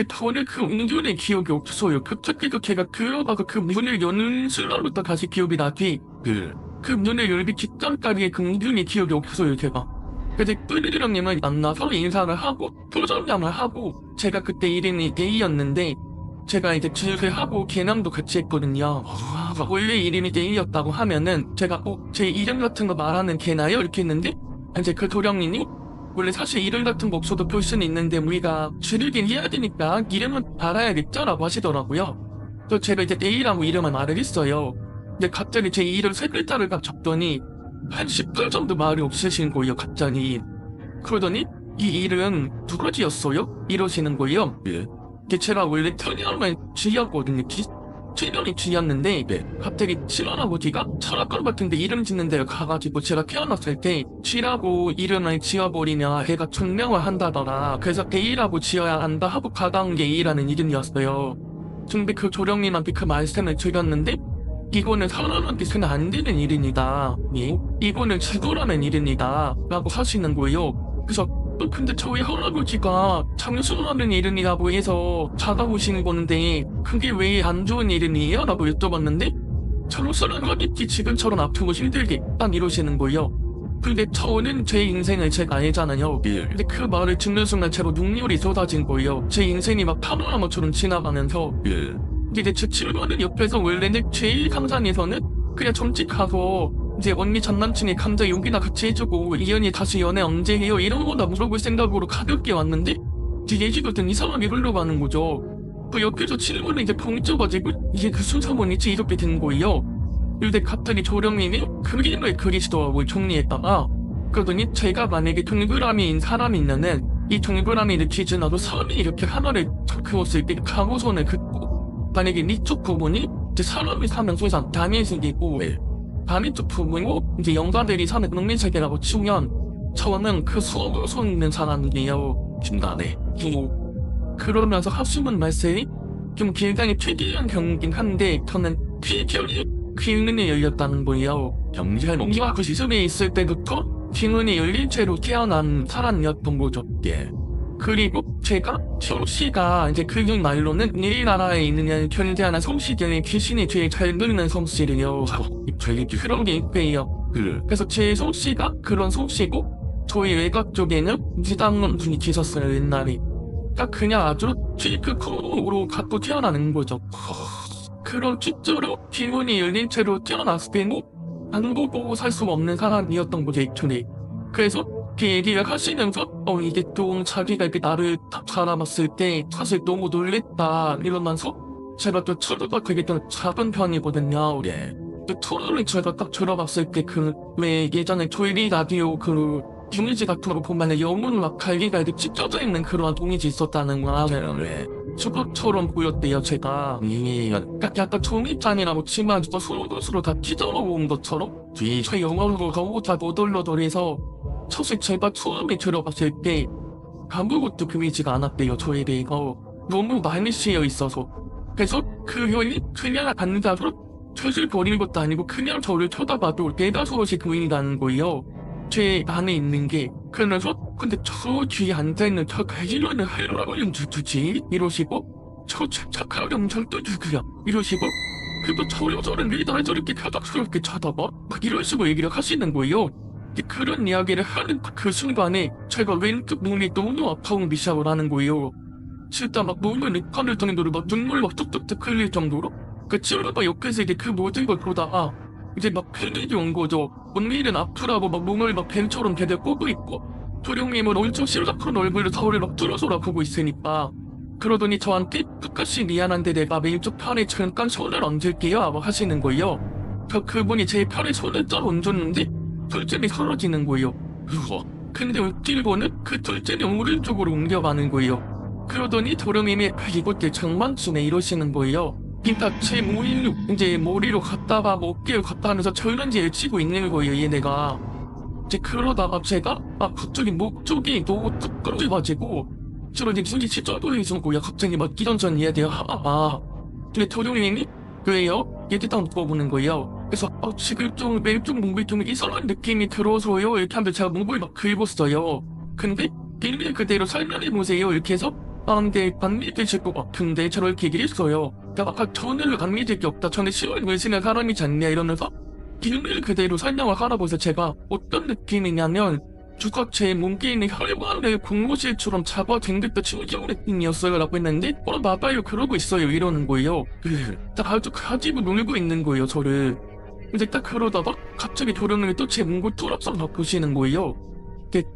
저는 그 운전의 기억이 없어요. 갑자기 제가 들어가서 그 문을 여는 순간부터 다시 기억이 나지. 그 문을 열기 직전까지의 그 운전의 기억이 없어요, 제가. 그래서 뚜리리랑님을 만나서 인사를 하고 도전장을 하고 제가 그때 이름이 데이였는데 제가 이제 주유를 하고 개념도 같이 했거든요. 원래 이름이 데이였다고 하면은 제가 제 이름 같은 거 말하는 개나요? 이렇게 했는데 이제 그 도령님이 원래 사실 이름 같은 거 없어도 볼 수는 있는데 우리가 줄이긴 해야 되니까 이름은 알아야겠죠라고 하시더라고요. 또 제가 이제 데이라고 이름을 말을 했어요. 근데 갑자기 제 이름 세 글자를 딱 적더니 한 10분 정도 말이 없으신 거예요, 갑자기. 그러더니 이 이름 누가 지었어요? 이러시는 거예요. 제가 원래 천연을 쥐였거든요. 천연이 쥐였는데 갑자기 친할아버지가 철학관 같은데 이름 짓는 데를 가가지고 제가 태어났을 때 쥐라고 이름을 지어버리면 애가 증명을 한다더라. 그래서 데이라고 지어야 한다 하고 가다온 게 데이라는 이름이었어요. 근데 그 조령님한테 그 말씀을 드렸는데 이거는 사람한테 쓰면 안 되는 이름이다. 이거는 죽으라는 이름이다 라고 하시는 거예요. 그래서 근데 저희 할아버지가 장수라는 이름이라고 해서 찾아오시는 건데 그게 왜 안 좋은 이름이에요? 라고 여쭤봤는데 장수라는 하겠지 지금처럼 아프고 힘들게 딱 이러시는 거예요. 근데 저는 제 인생을 제가 알잖아요. 근데 그 말을 듣는 순간 제가 눈물이 쏟아진 거예요. 제 인생이 막 파노라마처럼 지나가면서 이제 제 친구는 옆에서 원래는 제일 강산에서는 그냥 점찍 가서 이제 언니 전남친이 감자 용기나 같이 해주고 이연이 다시 연애 언제 해요? 이런 거나 물어볼 생각으로 가볍게 왔는데 이제 예지거든 이상하게 흘러가는 거죠. 그 옆에서 친구는 이제 봉쪄가지고 이게 그 순서문이지 이렇게 된 거예요. 근데 갑자기 조령님이 그림을 그리시더라고요. 정리했다가 그러더니 제가 만약에 동그라미인 사람이 있면은 이 동그라미를 기준으로 선이 이렇게 하나를 그었을 때 가로선을 긋고 만약에 이쪽 부분이 이제 사람이 사는 소상 단일색이고 반대쪽 부분이고 이제 영가들이 사는 농민색이라고 치면 저는 그 수업을 손 있는 사람이에요. 중간에 그러면서 하시는 말씀이 좀 굉장히 특이한 경우긴 한데 저는 귀문이 열렸다는 거예요. 경찰농기와 그 시설에 있을 때부터 귀문이 열린 채로 태어난 사람이었던 거죠. 그리고 제가 솜씨가 이제 그중 말로는 이 나라에 있는 견제하는 솜씨들의 귀신이 제일 잘 들리는 솜씨를요. 되게 그런 게 있대요. 그래서 제 솜씨가 그런 솜씨고 저희 외곽 쪽에는 지당은 분이 계셨어요 옛날에. 그냥 아주 쥐크코로 갖고 태어나는 거죠. 그런 쥐처럼 귀문이 열린 채로 태어났을 때는 안 보고 살 수 없는 사람이었던 거죠 애초에. 그래서 그 얘기를 하시면서 이게 또 자기가 이렇게 나를 딱 살아봤을 때 사실 너무 놀랬다 이러면서 제가 또 초도가 되게 좀 작은 편이거든요. 또 토론을 제가 딱 들어봤을 때 왜 예전에 조이리 라디오 종이지 같은 거 보면 영문 막 갈기가 이렇게 찢어져 있는 그런 종이지 있었다는 거야. 수박처럼 보였대요 제가. 약간 종이잔이라고 치면 서로 다 찢어먹은 것처럼 제 영어로 너무 다 오돌오돌해서 사실 제가 처음에 들어봤을 때 아무것도 보이지가 않았대요 저에 대해서. 너무 많이 씌여 있어서. 그래서 그 형이 그냥 앉아서 젖을 버리는 것도 아니고 그냥 저를 쳐다봐도 대다수씩 보인다는 거예요. 제 안에 있는 게. 그래서 근데 저 뒤에 앉아있는 저 가지런을 하려고 누구지? 이러시고 저 착착하려면 절대 누구야? 이러시고 그리고 저 여자는 왜 날 저렇게 가닥스럽게 쳐다봐? 막 이런 식으로 얘기를 하시는 거예요. 그런 이야기를 하는 그 순간에 제가 왼쪽 눈이 너무 아파온 미션을 하는 거예요. 진짜 막 눈을 가릴 정도로 막 눈물 막 뚝뚝뚝 흘릴 정도로 찌르바 옆에서 이제 그 모든 걸 보다가 이제 막 팬들이 온 거죠. 언니는 아프라고 막 몸을 막 뱀처럼 대대 꼬고 있고 도령님은 엄청 심각한 얼굴로 저를 막 뚫어져라 보고 있으니까 그러더니 저한테 끝까지 미안한데 내가 왼쪽 팔에 잠깐 손을 얹을게요 하고 하시는 거예요. 그분이 제 팔에 손을 딱 얹었는데 둘째이 사라지는 거예요. 근데 웃기고는 그 둘째이 오른쪽으로 옮겨가는 거예요. 그러더니 도령님이 이곳들 장만수네 이러시는 거예요. 그러니까 제 머리로 갔다가 어깨를 갔다 하면서 저런지 치고 있는 거예요 얘네가. 이제 그러다가 제가 갑자기 목 쪽이 너무 뜨거워가지고 저런지 손이 진짜 떨리는 거예요. 갑자기 막 기전전 얘네요. 근데 도령님이 그래요? 얘들 딱 물어보는 거예요. 그래서 지금 좀 왼쪽 목이 좀 이상한 느낌이 들어서요 이렇게 하면서 제가 목을 막 긁었어요. 근데 일일 그대로 설명해보세요 이렇게 해서 근데 안 믿으실 것 같은데 저렇게 얘기를 했어요. 아까 저는 안 믿을 게 없다. 저는 시월 물신의 사람이지 않냐 이러면서 일일 그대로 설명을 하라고 해서 제가 어떤 느낌이냐면 누가 제 몸에 있는 혈관을 공무실처럼 잡아댄 듯한 신기한 느낌이었어요 라고 했는데 봐봐요 그러고 있어요 이러는 거예요. 딱 아주 가지고 놀고 있는 거예요 저를. 근데 딱 그러다가 갑자기 도령님이 또 제 몸을 뚫어서 보시는 거예요.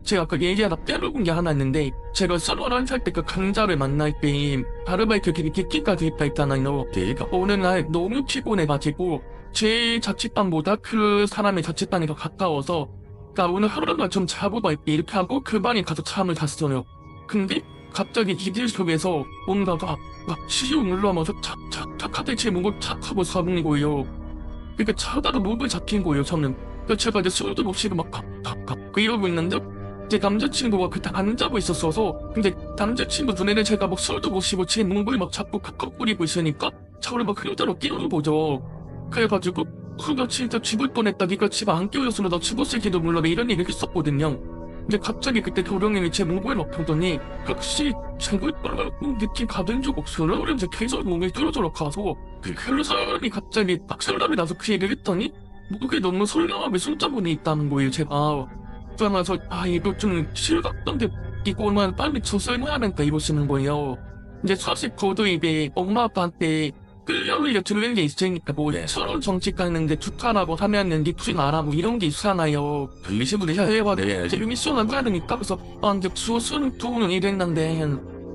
제가 아까 얘기하다 빼먹은 게 하나 있는데 제가 21살 때 그 강자를 만날 때 아르바이트 기기까지 했다 했잖아요. 어느 날 너무 피곤해가지고 제 자취방보다 그 사람의 자취방이 더 가까워서 오늘 하루만 좀 자고 갈게 이렇게 하고 그 방에 가서 잠을 잤어요. 근데 갑자기 이들 속에서 뭔가가 막 시용 올라오면서 착착착 하대 제 목을 착 하고 잡은 거예요. 그러니까 자다가 목을 잡힌 거예요 저는. 제가 이제 술도 못 쉬고 막 팍팍팍 이러고 있는데 제 남자친구가 그때 안 자고 있었어서 근데 남자친구 눈에는 제가 막 술도 못 쉬고 제 목을 막 잡고 칵칵 뿌리고 있으니까 저를 막 그대로 끼우는 거죠. 그래가지고 나 진짜 죽을 뻔했다. 네가 집 안 끼워줬으면 나 죽었을지도 몰라. 이런 얘기를 했었거든요. 근데 갑자기 그때 도령님이 제 목을 막 보더니 혹시 죽을 뻔한 느낌 받은 적 없어요? 그러면서 계속 목을 뚫어져라 가서 그 사람이 갑자기 딱 생각이 나서 그 얘기를 했더니 목에 너무 설명하게 손자분이 있다는 거예요 제가. 그러면서 이거 좀 실각던데 이거만 빨리 저 설명하면까 이러시는 거예요. 이제 사실 저도 이게 엄마 아빠한테 끌려올려 들는 게 있으니까 서로 정치 깎는데 축하라고 하면은 니푸신 알아보 이런 게 있잖아요. 리시브리 해봐야 재미있어는 하니까 그래서 근데 수수는 돈은 이랬는데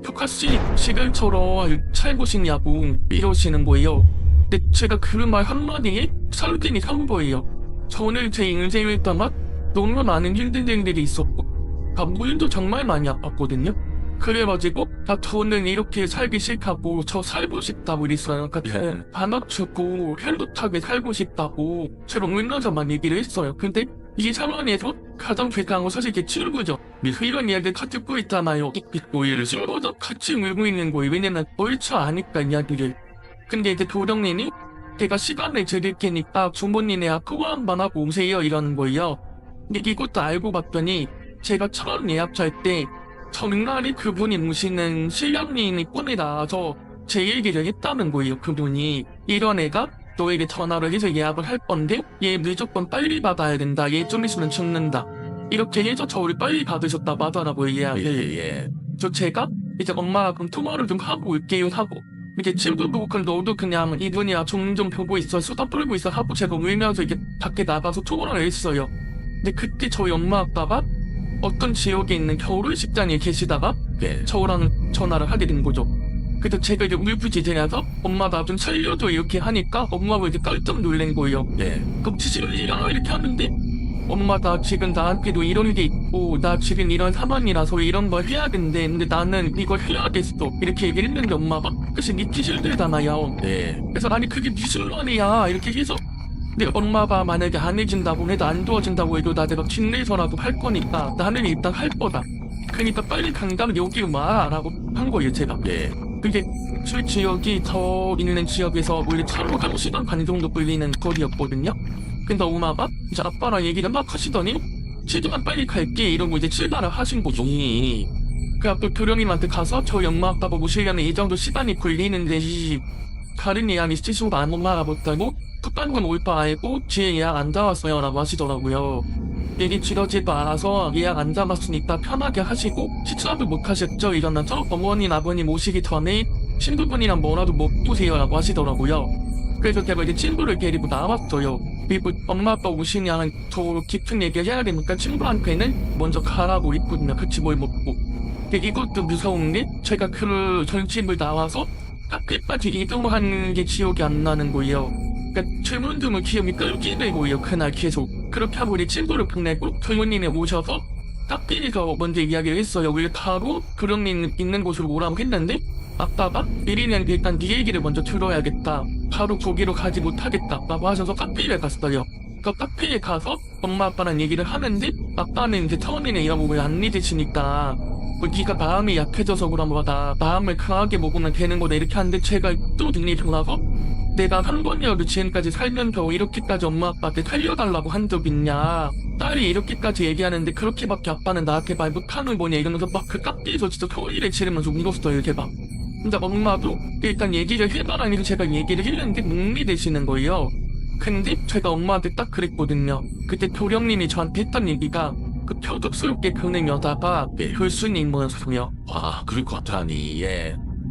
표카씨 시글처럼 살고 싶냐고 이러시는 거예요. 근데 제가 그 말 한마디에 살균이 산 거예요. 저는 제 인생을 담아 너무 많은 힘든 일들이 있었고 부모님도 정말 많이 아팠거든요. 그래가지고 저는 이렇게 살기 싫다고 저 살고 싶다고 이랬어요. 그러니까 반합주고 행복하게 살고 싶다고 제가 울면서만 얘기를 했어요. 근데 이 상황에서 가장 괴상한 건 사실 이게 친구죠. 이런 이야기를 같이 듣고 있잖아요. 친구도 같이 울고 있는 거예요. 왜냐면 옳지 않으니까 이야기를. 근데 이제 도령님이 제가 시간을 드릴 테니까 부모님의 아프고 한번 하고 오세요 이러는 거예요. 근데 이것도 알고 봤더니 제가 처음 예약할 때 정말이 그분이 모시는 신랑님이 폰에 나와서 제 얘기를 했다는 거예요. 그분이 이런 애가 너에게 전화를 해서 예약을 할 건데 얘 무조건 빨리 받아야 된다. 얘 좀 있으면 죽는다. 이렇게 해서 저를 빨리 받으셨다고 하더라고요. 저 제가 이제 엄마가 그럼 통화를 좀 하고 올게요 하고 이제 친구도 그럼 너도 그냥 이분이야 종종 보고 있어 수다 떨고 있어 하고 제가 울면서 이제 밖에 나가서 통화를 했어요. 근데 그때 저희 엄마 아빠가 어떤 지역에 있는 결혼식장에 계시다가 저랑 전화를 하게 된 거죠. 그래서 제가 이제 울부짖으면서 엄마 나 좀 살려줘 이렇게 하니까 엄마가 이제 깜짝 놀란 거예요. 그럼 지금이야 이렇게 하는데 엄마 나 지금 나한테도 이런 게 있고 나 지금 이런 상황이라서 이런 걸 해야 된대. 근데 나는 이걸 해야겠어 이렇게 얘기를 했는데 엄마가 그래서 니 티실대잖아요. 그래서 아니 그게 무슨 말이야 이렇게 해서 근데 엄마가 만약에 안 해준다고 해도 안 도와준다고 해도 나 내가 뒷내서라도 할 거니까 나는 일단 할 거다. 그러니까 빨리 당장 여기 와 라고 한 거예요 제가. 그게 술 지역이 저 있는 지역에서 원래 차로 1시간 반 정도 걸리는 거리였거든요. 근데 엄마가 이제 아빠랑 얘기를 막 하시더니 최대한 빨리 갈게 이러고 이제 출발을 하신 거죠. 그래서 또 교령님한테 가서 저희 엄마 아빠 모시려면 이 정도 시간이 걸리는데 다른 예약이 있으시고 안 엄마가 못하고 풋방금 올 바 알고 뒤에 예약 안 잡았어요 라고 하시더라고요. 일이 길어지도 않아서 예약 안 잡았으니까 편하게 하시고 식사도 못 하셨죠 이러면서 어머님 아버님 오시기 전에 친구분이랑 뭐라도 먹고 오세요 라고 하시더라고요. 그래서 제가 이제 친구를 데리고 나왔어요. 그리고 엄마 아빠 오시면 더 깊은 얘기를 해야 되니까 친구한테는 먼저 가라고 있거든요. 같이 뭘 먹고. 근데 이것도 무서운 게 제가 그 전집을 나와서 카페까지 이동하는 게 기억이 안 나는 거예요. 그러니까 주문등을 기억이 끌기는 거예요. 그날 계속. 그렇게 하고 우리 친구를 보내고 부모님이 오셔서 카페에서 먼저 이야기를 했어요. 우리 바로 그런님 있는 곳으로 오라고 했는데 아빠가 미리는 일단 네 얘기를 먼저 들어야겠다. 바로 거기로 가지 못하겠다 라고 하셔서 카페에 갔어요. 그 카페에 가서 엄마 아빠랑 얘기를 하는데 아빠는 이제 처음에는 이러고 왜 안 믿으시니까 네가 마음이 약해져서 그런 거다. 마음을 강하게 먹으면 되는 거다 이렇게 하는데 제가 또 눈이 돌아서 내가 한 번이라도 지금까지 살면서 이렇게까지 엄마 아빠한테 살려달라고 한 적 있냐. 딸이 이렇게까지 얘기하는데 그렇게밖에 아빠는 나한테 말 못하는 거냐 이러면서 막 그 카페에서 진짜 소리를 지르면서 울었어요 제가. 근데 엄마도 일단 얘기를 해봐라니까 제가 얘기를 했는데 못 믿으시는 거예요. 근데 제가 엄마한테 딱 그랬거든요. 그때 도령님이 저한테 했던 얘기가 그 표독스럽게 그는 여자가 교수님이었어요. 와, 그럴 것 같다니.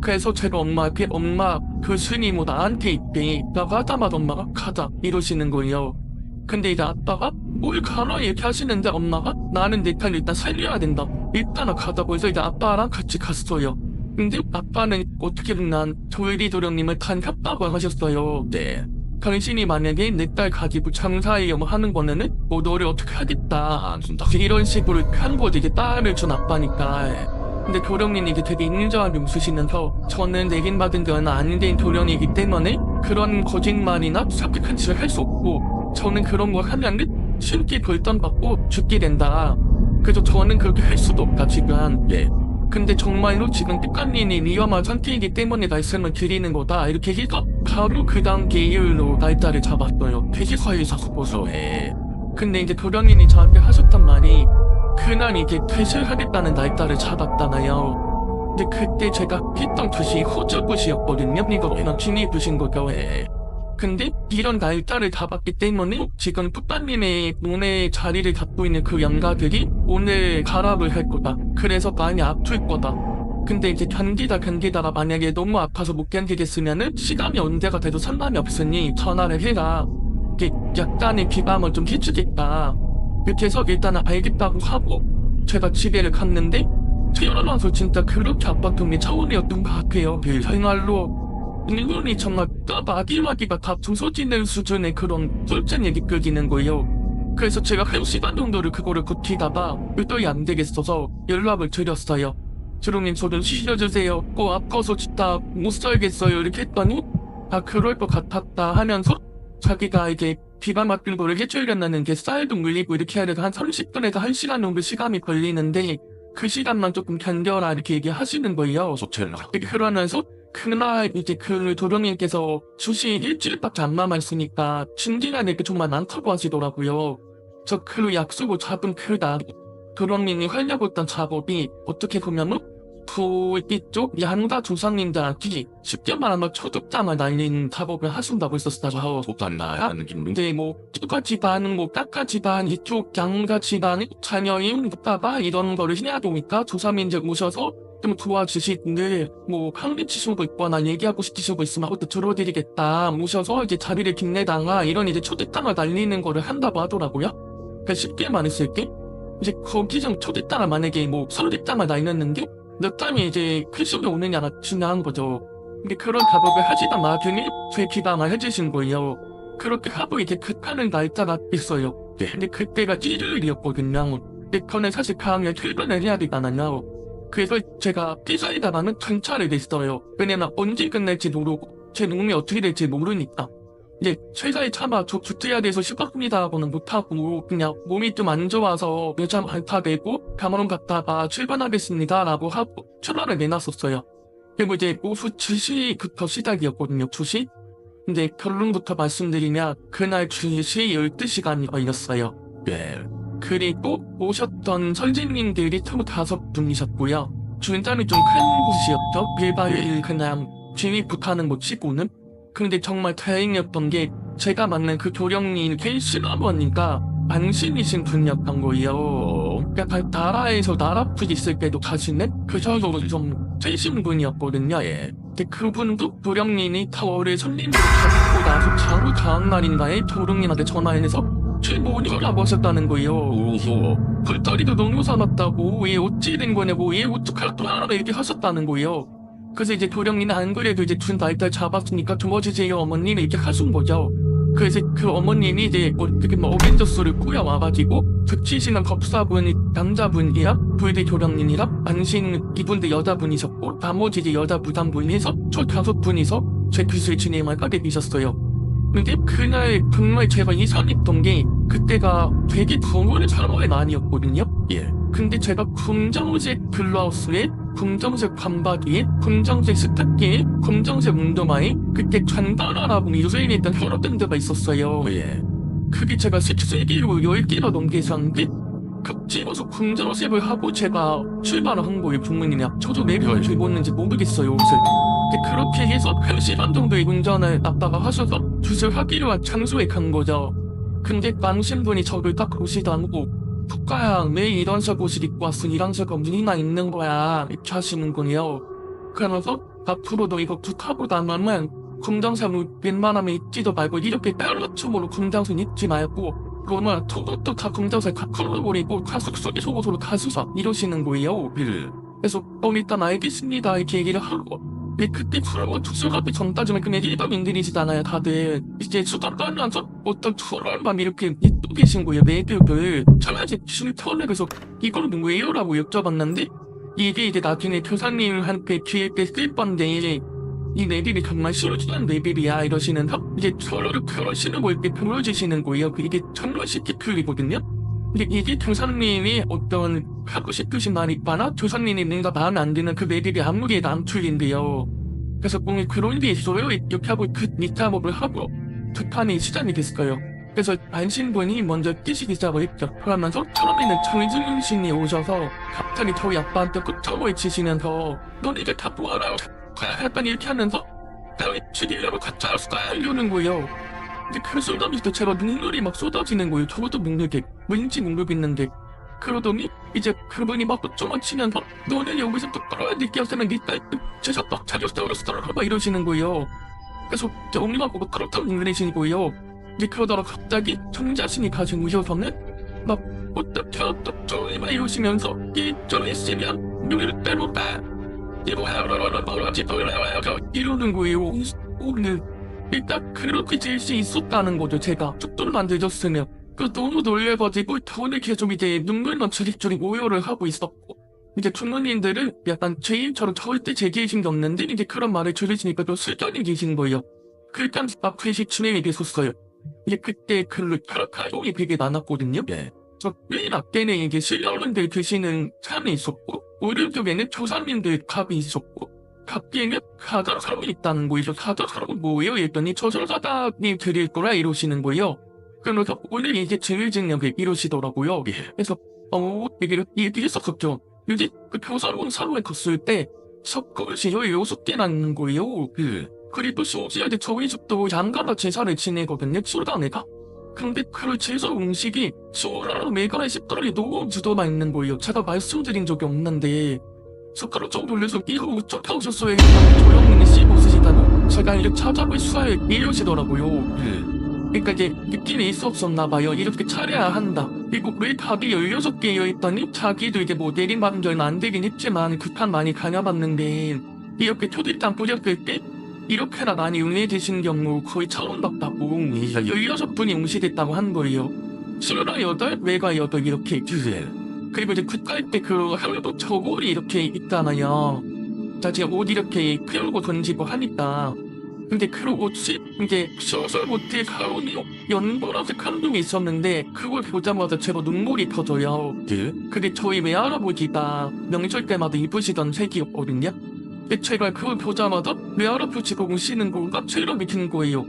그래서 제가 엄마한테 엄마 교수님 뭐 나한테 있대 라고 하자마자 엄마가 가자 이러시는 거예요. 근데 이제 아빠가 뭘 가라 이렇게 하시는데 엄마가 나는 내 딸 일단 살려야 된다 일단 가자고 해서 이제 아빠랑 같이 갔어요. 근데 아빠는 어떻게든 난 조일이 도령님을 탄협다고 하셨어요. 당신이 만약에 내 딸 가지고 장사해요 뭐 하는 거는 뭐 너를 어떻게 하겠다 안 준다 이런 식으로 한 거지. 이제 딸을 준 아빠니까. 근데 도령님이 이제 되게 인정하게 웃으시면서 저는 내긴 받은 건 아닌데 도령이기 때문에 그런 거짓말이나 사기한 짓을 할 수 없고 저는 그런 거 하면은 쉽게 벌점받고 죽게 된다. 그래서 저는 그렇게 할 수도 없다 지금. 근데 정말로 지금 뚜까님이 위험한 상태이기 때문에 말씀을 드리는 거다 이렇게 해서 바로 그 단계 이후로 날짜를 잡았어요. 퇴직화에서 보서. 근데 이제 도령님이 저한테 하셨단 말이 그날 이제 퇴실하겠다는 날짜를 잡았잖아요. 근데 그때 제가 했던 굿이 호주굿이었거든요. 이거 그냥 진이 굿인 거죠. 근데 이런 날짜를 잡았기 때문에 지금 풋바님의 눈에 자리를 갖고 있는 그 양가들이 오늘 가락을 할 거다. 그래서 많이 아플 거다. 근데 이제 견디다가 만약에 너무 아파서 못 견디겠으면은 시간이 언제가 돼도 상관이 없으니 전화를 해라. 이게 약간의 비방을 좀 해주겠다. 이렇게 해서 일단은 알겠다고 하고 제가 집에를 갔는데 태어나서 진짜 그렇게 아팠던 게 처음이었던 것 같아요. 정말로 눈이 정말 마디마디가 다 부서지는 수준의 그런 쫄짠 얘기 끌기는 거예요. 그래서 제가 한 시간 정도를 그거를 버티다가 도저히 안 되겠어서 연락을 드렸어요. 주롱님 저 좀 쉬어주세요. 꼭 아파서 진짜 못 살겠어요. 이렇게 했더니 그럴 것 같았다 하면서 자기가 이제 비가 맞은 거를 해주려는 게 쌀도 물리고 이렇게 하려고 한 30분에서 1시간 정도 시간이 걸리는데 그 시간만 조금 견뎌라 이렇게 얘기하시는 거예요. 호텔 그러면서 그날 이제 그 도령님께서 주시 일주일밖에 안 남았으니까 진지하게 정말 많다고 하시더라고요. 저 그 약속을 잡은 그날 도령님이 하려고 했던 작업이 어떻게 보면은 불빛 쪽 양가 조상님들한테 쉽게 말하면 초tuk장을 날리는 작업을 하신다고 했었어요. 못한다는 기분. 근데 뭐 뚜가 집안, 뭐 따까 집안, 이쪽 양가 집안 자녀인 오빠가 이런 거를 해야 되니까 조상님들 모셔서 좀 도와주시는데 뭐 항리 치시고 있거나 얘기하고 싶으시고 있으면 그것도 들어드리겠다 모셔서 이제 자리를 빛내다가 이런 이제 초대장을 날리는 거를 한다고 하더라고요. 그러니까 쉽게 말했을게 이제 거기서 초대장을 만약에 뭐 서류장을 날렸는데 몇 달이 이제 클속이 오느냐가 중요한 거죠. 근데 그런 작업을 하시다 나중에 제 기방을 해주신 거예요. 그렇게 하고 이제 극하는 날짜가 있어요. 근데 그때가 일요일이었거든요. 근데 저는 사실 강에 퇴근을 해야 되잖아요. 그래서 제가 피사이다가는 전차를 냈어요. 왜냐면 언제 끝날지 모르고 제 몸이 어떻게 될지 모르니까. 이제 회사에 차마 저 주퇴해야 돼서 휴가입니다 하고는 못하고 그냥 몸이 좀 안 좋아서 여자 안타되고 병원 갔다가 출근하겠습니다 라고 하고 전화를 내놨었어요. 그리고 이제 오후 2시부터 시작이었거든요. 2시? 근데 결론부터 말씀드리면 그날 2시 12시간이 걸렸어요. 네. 그리고 오셨던 선생님들이 총 5분이셨고요. 주인장이 좀 큰 곳이었죠. 1박 2일 그냥 진입부터는 못 치고는. 근데 정말 다행이었던 게 제가 만난 그 조령님 시어머니가 안신이신 분이었던 거예요. 그러니까 나라에서 나라풀 있을 때도 가시는 그 정도로 좀 세신 분이었거든요. 근데 그분도 조령님이 타월에 손님을 잡고 나서 바로 다음 날인가에 조령님한테 전화해서 최모녀라고 하셨다는 거예요. 오호. 불다리도 너무 사놨다고 왜 어찌 된 거냐고 왜 어떡할 거야 이렇게 하셨다는 거예요. 그래서 이제 도령님은 안 그래도 이제 준 날짜 잡았으니까 도와주세요 어머님 이렇게 하신 거죠. 그래서 그 어머님이 이제 어떻게 뭐 어벤져스를 꾸려와가지고 즉치시는 법사분이 남자분이랑 부대 도령님이랑 안신 이분들 여자분이셨고 나머지 이제 여자 부담분이 해서 총 5분이서 제 기술 진행을 하게 되셨어요. 근데 그날 정말 제가 이상했던 게 그때가 되게 더운 사람의 날이었거든요. 근데 제가 검정색 블라우스에 검정색 반바지에 검정색 스타킹에 검정색 운동화에 그때 잔다라라고 유세인에 있던 여러 밴드가 있었어요. 그게 제가 3개로 10개가 넘게 있었는데 급집어서 검정색을 하고 제가 출발을 한 거예요. 부모님이랑 저도 내려를 입었는지 모르겠어요 옷을. 근데 그렇게 해서 1시간 정도의 운전을 아빠가 하셔서 주술하기로 한 장소에 간 거죠. 근데 망신분이 저를 딱 보시더라고 국가야 왜 이런 색 옷을 입고 왔으니 이런 색 없이나 있는 거야 이렇게 하시는군요. 그러면서 앞으로도 이거 하고 나면은 검정색 옷 웬만하면 입지도 말고 이렇게 빨라춤으로 검정색 입지 말고 그러면 저것도 다 검정색 걸어버리고 가숙 속에 속옷으로 가수사 이러시는 거예요. 그래서 일단 알겠습니다 이렇게 얘기를 하고 그때 그러고 수술 앞에 전까지만 그냥 일반인들이시잖아요 다들. 이제 수다 떠나서 어떤 투어만 이렇게 입고 계신 거예요. 매듭을 제가 이제 실천을 그래서 이걸 누구예요? 라고 여쭤봤는데 이게 이제 나중에 교사님한테 뒤에 쓸 건데 이 내비이 정말 싫어지는 내비이야 이러시면서 이제 서로를 그러시는 걸 이렇게 보여주시는 거예요. 이게 정말식 기술이거든요. 근데 이게 교사님이 어떤 하고 싶으신 말이 있거나 교사님이 뭔가 마음에 안 드는 그 내비이 아무리 안 틀린데요. 그래서 뭔가 그런 게 있어요. 이렇게 하고 그 밑작업을 하고 두판이 시작이 됐어요. 그래서 안신분이 먼저 뛰시기 시작을 했죠. 그러면서 처음에는 정준윤 신이 오셔서 갑자기 저희 아빠한테 끝점을 치시면서 넌 이제 다 모아라 약간 이렇게 하면서 나왜 죽이려고 같이 할까 이러는 거예요. 근데 그 순간부터 제가 눈물이 막 쏟아지는 거예요. 저것도 묵묵해. 왠지 묵묵했는데 그러더니 이제 그분이 막 끝점을 치면서 너는 여기서 똑바로 느껴서는 니딸 제셨다 자렸다 막 이러시는 거예요. 그래서 엄마 보고 그렇다고 놀리시는 거예요. 근데 그러다가 갑자기 청자신이 가신 우셔서는 막 어떻게 막 이러시면서 이쪽에 있으면 누리를 빼놓다 이러는 거예요. 오늘 일단 그렇게 질 수 있었다는 거죠. 제가 죽도록 안 늦었으면 그 너무 놀래가지고 돈을 계속 이제 눈물만 주릭주릭 모욕을 하고 있었고 이제 부모님들은 약간 죄인처럼 절대 제 계신 게 없는데 이제 그런 말을 들으시니까 또 술전이 계신 거예요. 그때 앞에시 진행이 됐었어요. 이제 그때 글로 가용이 되게 많았거든요. 예. 저맨 앞에는 이게 신령분들 드시는 참이 있었고 오른쪽에는 조상님들 밥이 있었고 밖에는 사자사람이 있다는 거예요. 사자사람은 뭐예요? 했더니 저설사다님 드릴 거라 이러시는 거예요. 그러면서 오늘 이제 제일증명을 이러시더라고요. 예. 그래서 얘기를 얘기했었죠. 이제 그 표사로운 사로에 컸을 때 석굴시 16개 낳는 거예요. 그리고 소지한테 저희 집도 양가가 제사를 지내거든요. 소라매가. 근데 그 제사 음식이 소라매가 10달이 너무 주도만 있는 거예요. 제가 말씀드린 적이 없는데 숟가락 좀 돌려서 이거 어쩌셨어요? 조영민이 씹어쓰시다고 제가 이렇게 찾아볼 수사에 이러시더라고요. 그러니까 이제 느낌이 있었었나봐요. 이렇게 차려야 한다. 그리고 왜 답이 16개여 있다니 자기도 이제 뭐 내리막은 안 되긴 했지만 급한 많이 가려봤는데 이렇게 초대장 뿌렸을 때 이렇게나 많이 응해되신 경우 거의 처음 봤다고 16분이 응시됐다고 한 거예요. 28, 외가 8 이렇게. 그리고 이제 국가일 때 그 하루도 저골이 이렇게 있잖아요. 자, 제가 옷 이렇게 펴고 던지고 하니까. 근데 그 옷이 이제 셔서 못해 가운이 연보라색 한둥이 있었는데 그걸 보자마자 제가 눈물이 터져요. 근데 저희 외할아버지가 명절 때마다 입으시던 색이었거든요. 근데 제가 그걸 보자마자 외할아버지가 오시는 건가 제가 미친 거예요.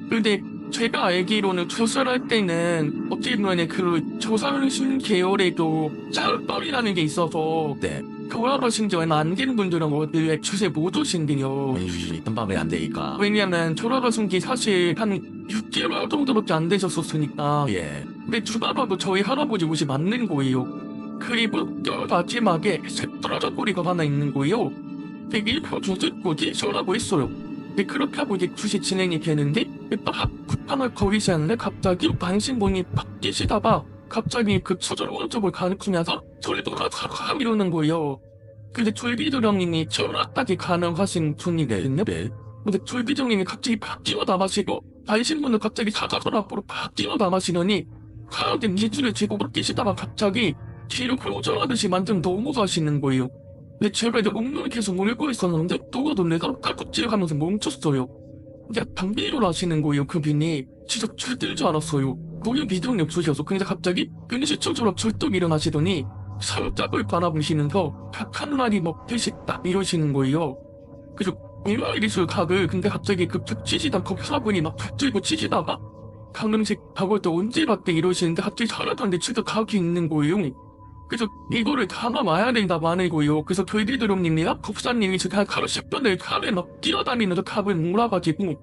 근데 제가 알기로는 조사할 때는 어찌 보면 그 조사신 계열에도 짤빨이라는 게 있어서 네. 돌아가신 지 얼마 안 되는 분들은 어디 주세 못 오신대요. 금방에 안 되니까. 왜냐면 돌아가신 지 사실 한 6개월 정도밖에 안 되셨었으니까. 예. 근데 주바바도 저희 할아버지 옷이 맞는 거예요. 그리고 마지막에 새떨어져 꼬리가 하나 있는 거예요. 되게 표준꽃이 저라고 했어요. 근데 그렇게 하고 이제 굿이 진행이 되는데 딱 급한을 거리지 않는데 갑자기 반신봉이 바뀌시다가 갑자기 그 서절 오른쪽을 가리키면서 저리도 가서 이러는 거예요. 근데 졸비도령님이 저락까지 가능하신 분이거든요. 네. 근데 졸비도령님이 갑자기 팍 뛰어나마시고 반신봉을 갑자기 사자선 앞으로 팍 뛰어나마시더니 가운데 미주를 쥐고 바뀌시다가 갑자기 뒤로 고정하듯이 완전 넘어가시는 거예요. 근데 제가 이제 엉덩이 계속 물고 있었는데 누가 놀래서 칼꾹질 하면서 멈췄어요. 근데 방비를 하시는 거예요. 그분이 진짜 절대일 줄 알았어요. 거의 비동이 없으셔서 근데 갑자기 괜히 시청처럼 절뚝 일어나시더니 살짝을 바라보시면서 탁한 날이 먹히시다 이러시는 거예요. 그래서 일화이리술 각을 근데 갑자기 급작 치시다 법사분이 막 붙들고 치시다가 강릉식 각을 또 언제 봤대 이러시는데 갑자기 잘하던데 진짜 각이 있는 거예요. 그래서 이거를 담아와야 된다고 하는 거예요. 그래서 교리드rom님이랑 법사님이 제가 가로 10분을 칼에 막 뛰어다니면서 갑을 몰아가지고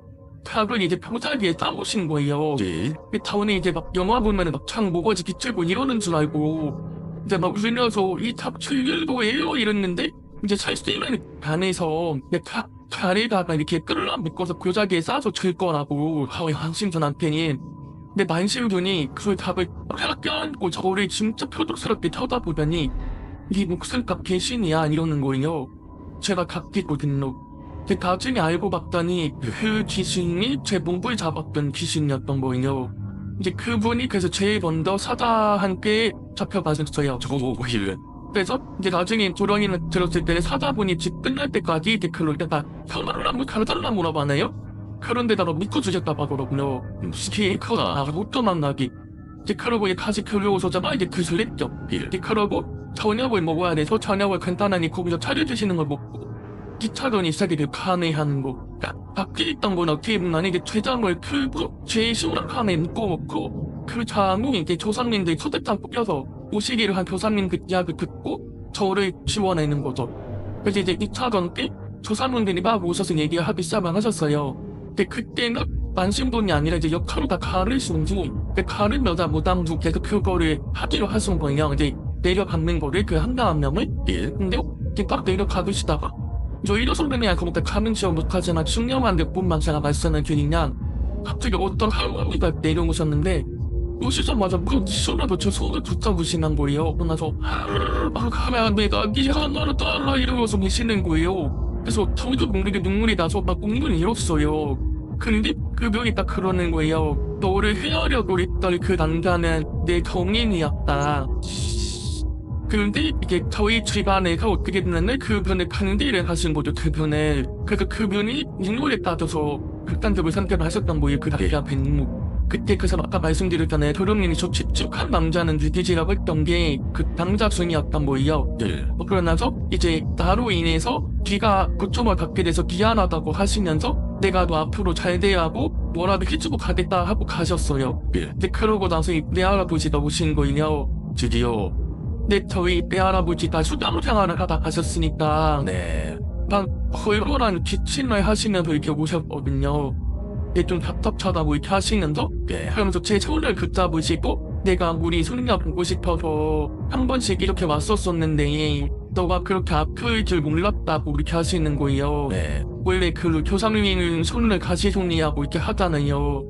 갑을 이제 평사기에 싸우신 거예요. 네. 다운에 이제 막 영화 보면은 막 창 모가지 비틀고 이러는 줄 알고 이제 막 울면서 이 탑 출결도예요 이랬는데 이제 살수있는 반에서 다리다가 이렇게 끌어 묶어서 교자기에 싸서 줄 거라고 한심전한테는 근데 만신분이 그 답을 껴안고 저를 진짜 표독스럽게 쳐다보더니 이 목숨값 개신이야 이러는 거예요. 제가 갓기거든요. 나중에 알고 봤더니 그 귀신이 제 몸을 잡았던 귀신이었던 거예요. 이제 그분이 그래서 제일 먼저 사자한테 잡혀가셨어요. 저거 뭐 이래. 그래서 이제 나중에 조령이는 들었을 때는 사자분이 집 끝날 때까지 댓글로 내가 전화를 한번 가르달라 물어봐나요? 그런데다가 믿고주셨다고 하더라고요. 스키 커다 못 도망가기. 이제 그러고 이제 다시 들려오서자마 이제 그슬했죠. 이제 그러고 저녁을 먹어야 돼서 저녁을 간단하게 거기서 차려주시는 걸 먹고 기차전이 시작이 간회하는 거. 밖에 있던 건 어떻게 보면 이게 췌장을 풀고 죄수랑 칸에 묶어먹고 그 장후 이제 조상님들 초대장 뽑혀서 오시기를 한 교사님 그 이야기 듣고 저를 지원하는 거죠. 그래서 이제 2차전 때 조상님들이 막 오셔서 얘기하기 시작하셨어요. 근데 그때는 만신분이 아니라 이제 역할로 다 가를 쓰는지 가르면서 무당도 계속 그거를 하기로 하신 거예요. 이제 내려받는 거를 그 한 명을 근데 이제 딱 내려가시다가 저희도 선배님이 그때 가면 지원 못하지만 중요한 몇 분만 제가 말씀을 드리면 갑자기 어떤 할머니가 내려오셨는데 오시자마자 그 손으로 저 손을 붙잡으시는 거예요. 그러면서 가면 내가 니가 나를 따라 이러면서 계시는 거예요. 그래서 저희도 모르게 눈물이 나서 막 눈물이 일었어요. 근데 그분이 딱 그러는 거예요. 너를 헤어려고 했던 그 남자는 내 동인이었다. 그런데 이게 저희 집안에서 어떻게 됐냐면 그분을 반대를 하신 거죠, 그분을. 그래서 그분이 인물에 따져서 극단적으로 선택을 하셨던 거예요, 그 남자 벤무. 그때 그래서 아까 말씀드렸잖아요. 결혼인이 저 집중한 남자는 누구지라고 했던 게 그 남자순이었던 거예요. 네. 그러나서 이제 나로 인해서 귀가 고통을 받게 돼서 미안하다고 하시면서 내가 너 앞으로 잘 돼야 하고 뭐라도 해주고 가겠다 하고 가셨어요. 예. 근데 그러고 나서 내 할아버지가 오신 거예요. 드디어. 근데 저희 내 할아버지가 수당 생활을 하다 가셨으니까 네. 막 헐거란 기침을 하시면서 이렇게 오셨거든요. 근데 좀 답답하다고 이렇게 하시면서 예. 그러면서 제 손을 붙잡으시고 내가 우리 손녀 보고 싶어서 한 번씩 이렇게 왔었었는데 너가 그렇게 아플 줄 몰랐다고 이렇게 하시는 거예요. 네. 원래 그 교사님은 손을 가시손이라고 이렇게 하잖아요.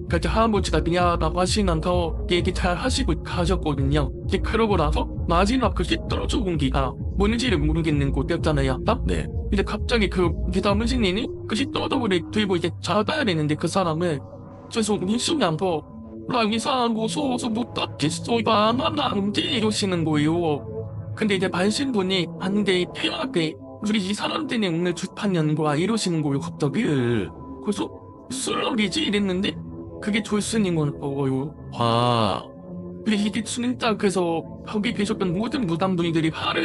그래서 할아버지가 미안하다고 하시면서 얘기 잘 하시고 가셨거든요. 이제 그러고 나서 마지막 그 떨어져 공기가 뭔지를 모르겠는 곳이었잖아요. 아까? 네. 근데 갑자기 그 기다무신님이 그 떨어져를 들고 이제 잡아야 되는데 그 사람을 그래서 민수면서 나 이상하고 소소 못 닦겠어 나나 이러시는 거예요. 근데 이제 만신분이 안돼 태어나게 우리 이 사람들이 오늘 주판 연 거야 이러시는 거예요 갑자기. 그래서 술렁이지 이랬는데 그게 졸순인 거예요. 화. 근데 이게 진짜 그래서 거기 계셨던 모든 무당분들이 화를